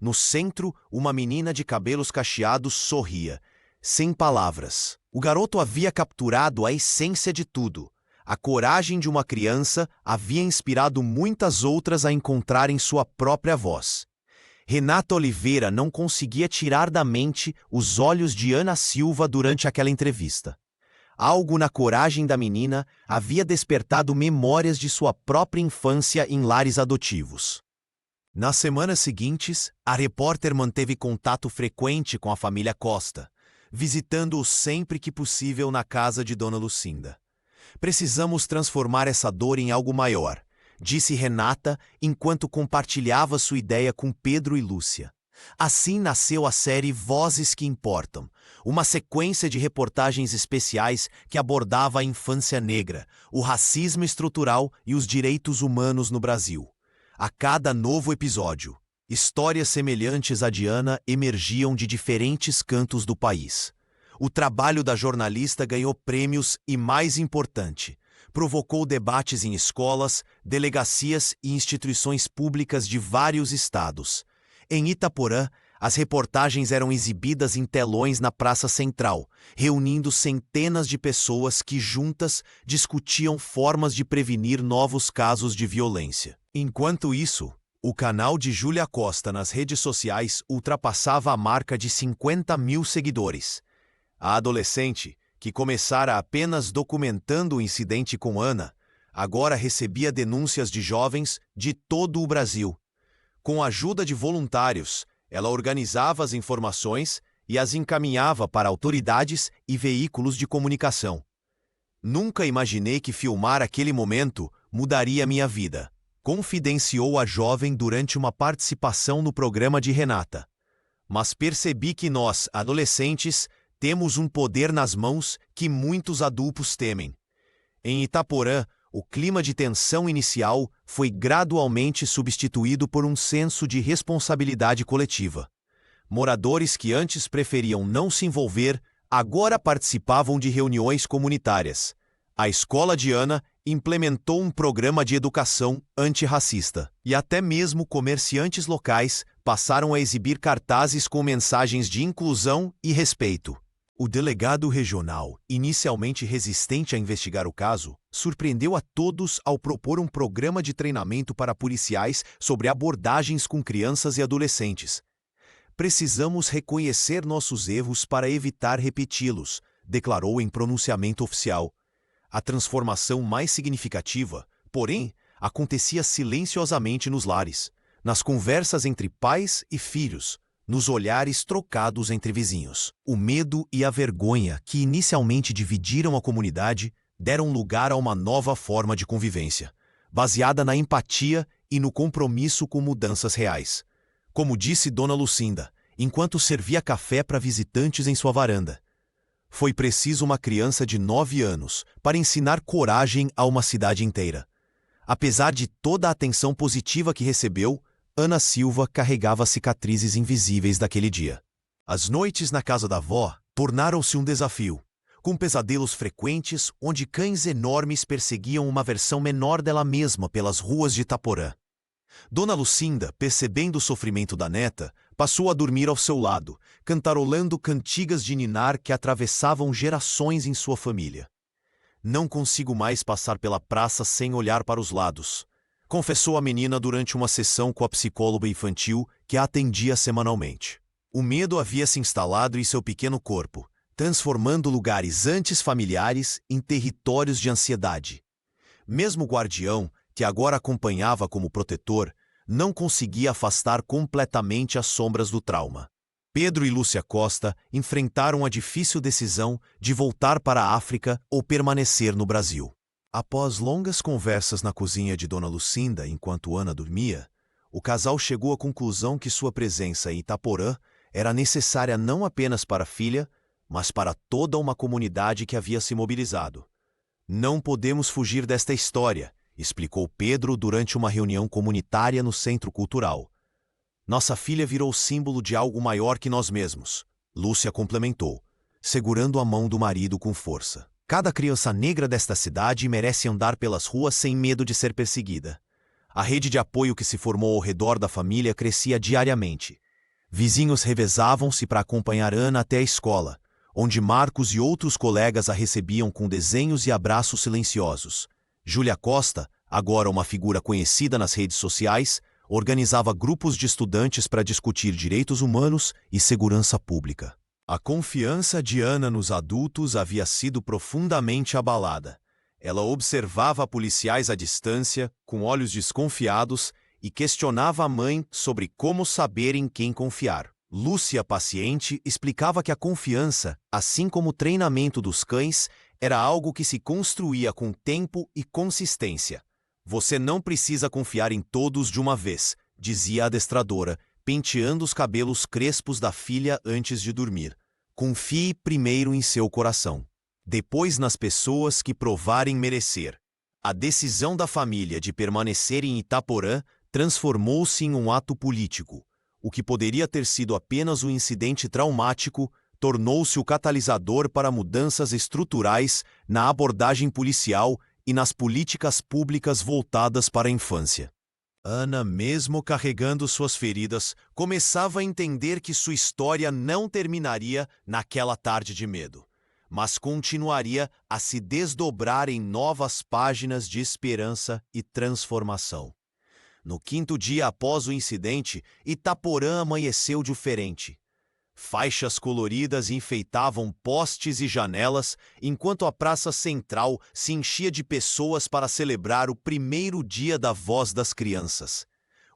No centro, uma menina de cabelos cacheados sorria, sem palavras. O garoto havia capturado a essência de tudo. A coragem de uma criança havia inspirado muitas outras a encontrarem sua própria voz. Renata Oliveira não conseguia tirar da mente os olhos de Ana Silva durante aquela entrevista. Algo na coragem da menina havia despertado memórias de sua própria infância em lares adotivos. Nas semanas seguintes, a repórter manteve contato frequente com a família Costa, visitando-os sempre que possível na casa de Dona Lucinda. Precisamos transformar essa dor em algo maior, disse Renata enquanto compartilhava sua ideia com Pedro e Lúcia. Assim nasceu a série Vozes que Importam, uma sequência de reportagens especiais que abordava a infância negra, o racismo estrutural e os direitos humanos no Brasil. A cada novo episódio, histórias semelhantes à de Ana emergiam de diferentes cantos do país. O trabalho da jornalista ganhou prêmios e, mais importante, provocou debates em escolas, delegacias e instituições públicas de vários estados. Em Itaporã, as reportagens eram exibidas em telões na Praça Central, reunindo centenas de pessoas que juntas discutiam formas de prevenir novos casos de violência. Enquanto isso, o canal de Júlia Costa nas redes sociais ultrapassava a marca de 50 mil seguidores. A adolescente, que começara apenas documentando o incidente com Ana, agora recebia denúncias de jovens de todo o Brasil. Com a ajuda de voluntários, ela organizava as informações e as encaminhava para autoridades e veículos de comunicação. Nunca imaginei que filmar aquele momento mudaria minha vida, confidenciou a jovem durante uma participação no programa de Renata. Mas percebi que nós, adolescentes, temos um poder nas mãos que muitos adultos temem. Em Itaporã, o clima de tensão inicial foi gradualmente substituído por um senso de responsabilidade coletiva. Moradores que antes preferiam não se envolver, agora participavam de reuniões comunitárias. A escola de Ana implementou um programa de educação antirracista, e até mesmo comerciantes locais passaram a exibir cartazes com mensagens de inclusão e respeito. O delegado regional, inicialmente resistente a investigar o caso, surpreendeu a todos ao propor um programa de treinamento para policiais sobre abordagens com crianças e adolescentes. Precisamos reconhecer nossos erros para evitar repeti-los, declarou em pronunciamento oficial. A transformação mais significativa, porém, acontecia silenciosamente nos lares, nas conversas entre pais e filhos, nos olhares trocados entre vizinhos. O medo e a vergonha que inicialmente dividiram a comunidade deram lugar a uma nova forma de convivência, baseada na empatia e no compromisso com mudanças reais. Como disse Dona Lucinda, enquanto servia café para visitantes em sua varanda, foi preciso uma criança de 9 anos para ensinar coragem a uma cidade inteira. Apesar de toda a atenção positiva que recebeu, Ana Silva carregava cicatrizes invisíveis daquele dia. As noites na casa da avó tornaram-se um desafio, com pesadelos frequentes onde cães enormes perseguiam uma versão menor dela mesma pelas ruas de Itaporã. Dona Lucinda, percebendo o sofrimento da neta, passou a dormir ao seu lado, cantarolando cantigas de ninar que atravessavam gerações em sua família. Não consigo mais passar pela praça sem olhar para os lados, confessou a menina durante uma sessão com a psicóloga infantil que a atendia semanalmente. O medo havia se instalado em seu pequeno corpo, transformando lugares antes familiares em territórios de ansiedade. Mesmo o guardião, que agora acompanhava como protetor, não conseguia afastar completamente as sombras do trauma. Pedro e Lúcia Costa enfrentaram a difícil decisão de voltar para a África ou permanecer no Brasil. Após longas conversas na cozinha de Dona Lucinda enquanto Ana dormia, o casal chegou à conclusão que sua presença em Itaporã era necessária não apenas para a filha, mas para toda uma comunidade que havia se mobilizado. Não podemos fugir desta história, explicou Pedro durante uma reunião comunitária no Centro Cultural. Nossa filha virou símbolo de algo maior que nós mesmos, Lúcia complementou, segurando a mão do marido com força. Cada criança negra desta cidade merece andar pelas ruas sem medo de ser perseguida. A rede de apoio que se formou ao redor da família crescia diariamente. Vizinhos revezavam-se para acompanhar Ana até a escola, onde Marcos e outros colegas a recebiam com desenhos e abraços silenciosos. Júlia Costa, agora uma figura conhecida nas redes sociais, organizava grupos de estudantes para discutir direitos humanos e segurança pública. A confiança de Ana nos adultos havia sido profundamente abalada. Ela observava policiais à distância, com olhos desconfiados, e questionava a mãe sobre como saber em quem confiar. Lúcia, paciente, explicava que a confiança, assim como o treinamento dos cães, era algo que se construía com tempo e consistência. Você não precisa confiar em todos de uma vez, dizia a adestradora, penteando os cabelos crespos da filha antes de dormir. Confie primeiro em seu coração, depois nas pessoas que provarem merecer. A decisão da família de permanecer em Itaporã transformou-se em um ato político. O que poderia ter sido apenas um incidente traumático tornou-se o catalisador para mudanças estruturais na abordagem policial e nas políticas públicas voltadas para a infância. Ana, mesmo carregando suas feridas, começava a entender que sua história não terminaria naquela tarde de medo, mas continuaria a se desdobrar em novas páginas de esperança e transformação. No 5º dia após o incidente, Itaporã amanheceu diferente. Faixas coloridas enfeitavam postes e janelas, enquanto a praça central se enchia de pessoas para celebrar o primeiro dia da Voz das Crianças.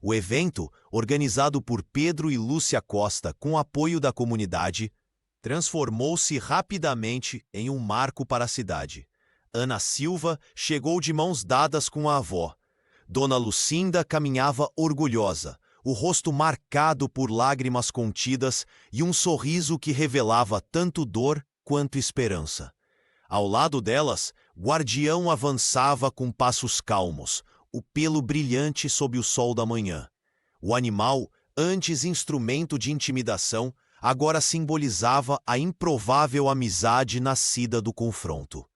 O evento, organizado por Pedro e Lúcia Costa com apoio da comunidade, transformou-se rapidamente em um marco para a cidade. Ana Silva chegou de mãos dadas com a avó. Dona Lucinda caminhava orgulhosa, o rosto marcado por lágrimas contidas e um sorriso que revelava tanto dor quanto esperança. Ao lado delas, Guardião avançava com passos calmos, o pelo brilhante sob o sol da manhã. O animal, antes instrumento de intimidação, agora simbolizava a improvável amizade nascida do confronto.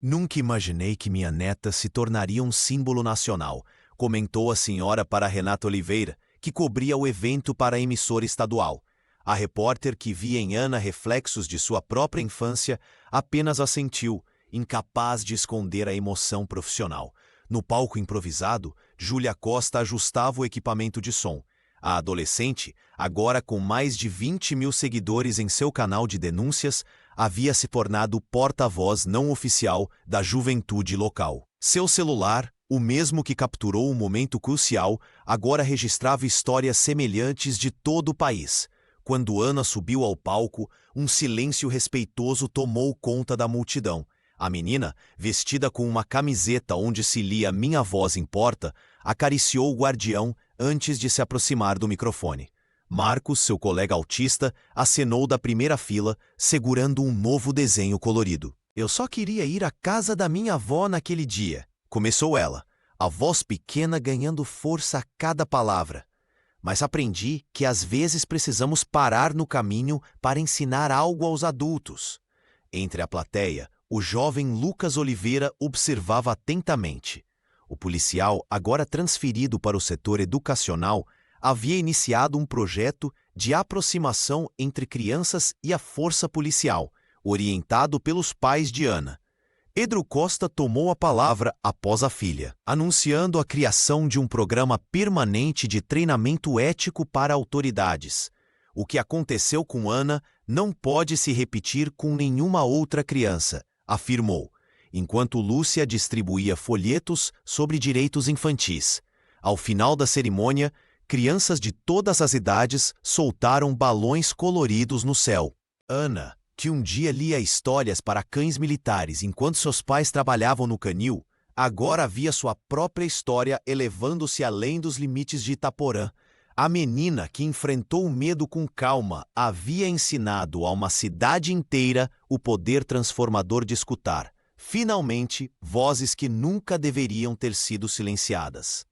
Nunca imaginei que minha neta se tornaria um símbolo nacional, comentou a senhora para Renata Oliveira, que cobria o evento para a emissora estadual. A repórter, que via em Ana reflexos de sua própria infância, apenas assentiu, incapaz de esconder a emoção profissional. No palco improvisado, Júlia Costa ajustava o equipamento de som. A adolescente, agora com mais de 20.000 seguidores em seu canal de denúncias, havia se tornado porta-voz não oficial da juventude local. Seu celular, o mesmo que capturou um momento crucial, agora registrava histórias semelhantes de todo o país. Quando Ana subiu ao palco, um silêncio respeitoso tomou conta da multidão. A menina, vestida com uma camiseta onde se lia "Minha voz importa", acariciou o guardião antes de se aproximar do microfone. Marcos, seu colega autista, acenou da primeira fila, segurando um novo desenho colorido. "Eu só queria ir à casa da minha avó naquele dia", começou ela, a voz pequena ganhando força a cada palavra. "Mas aprendi que às vezes precisamos parar no caminho para ensinar algo aos adultos." Entre a plateia, o jovem Lucas Oliveira observava atentamente. O policial, agora transferido para o setor educacional, havia iniciado um projeto de aproximação entre crianças e a força policial, orientado pelos pais de Ana. Pedro Costa tomou a palavra após a filha, anunciando a criação de um programa permanente de treinamento ético para autoridades. "O que aconteceu com Ana não pode se repetir com nenhuma outra criança", afirmou, enquanto Lúcia distribuía folhetos sobre direitos infantis. Ao final da cerimônia, crianças de todas as idades soltaram balões coloridos no céu. Ana, que um dia lia histórias para cães militares enquanto seus pais trabalhavam no canil, agora via sua própria história elevando-se além dos limites de Itaporã. A menina, que enfrentou o medo com calma, havia ensinado a uma cidade inteira o poder transformador de escutar, finalmente, vozes que nunca deveriam ter sido silenciadas.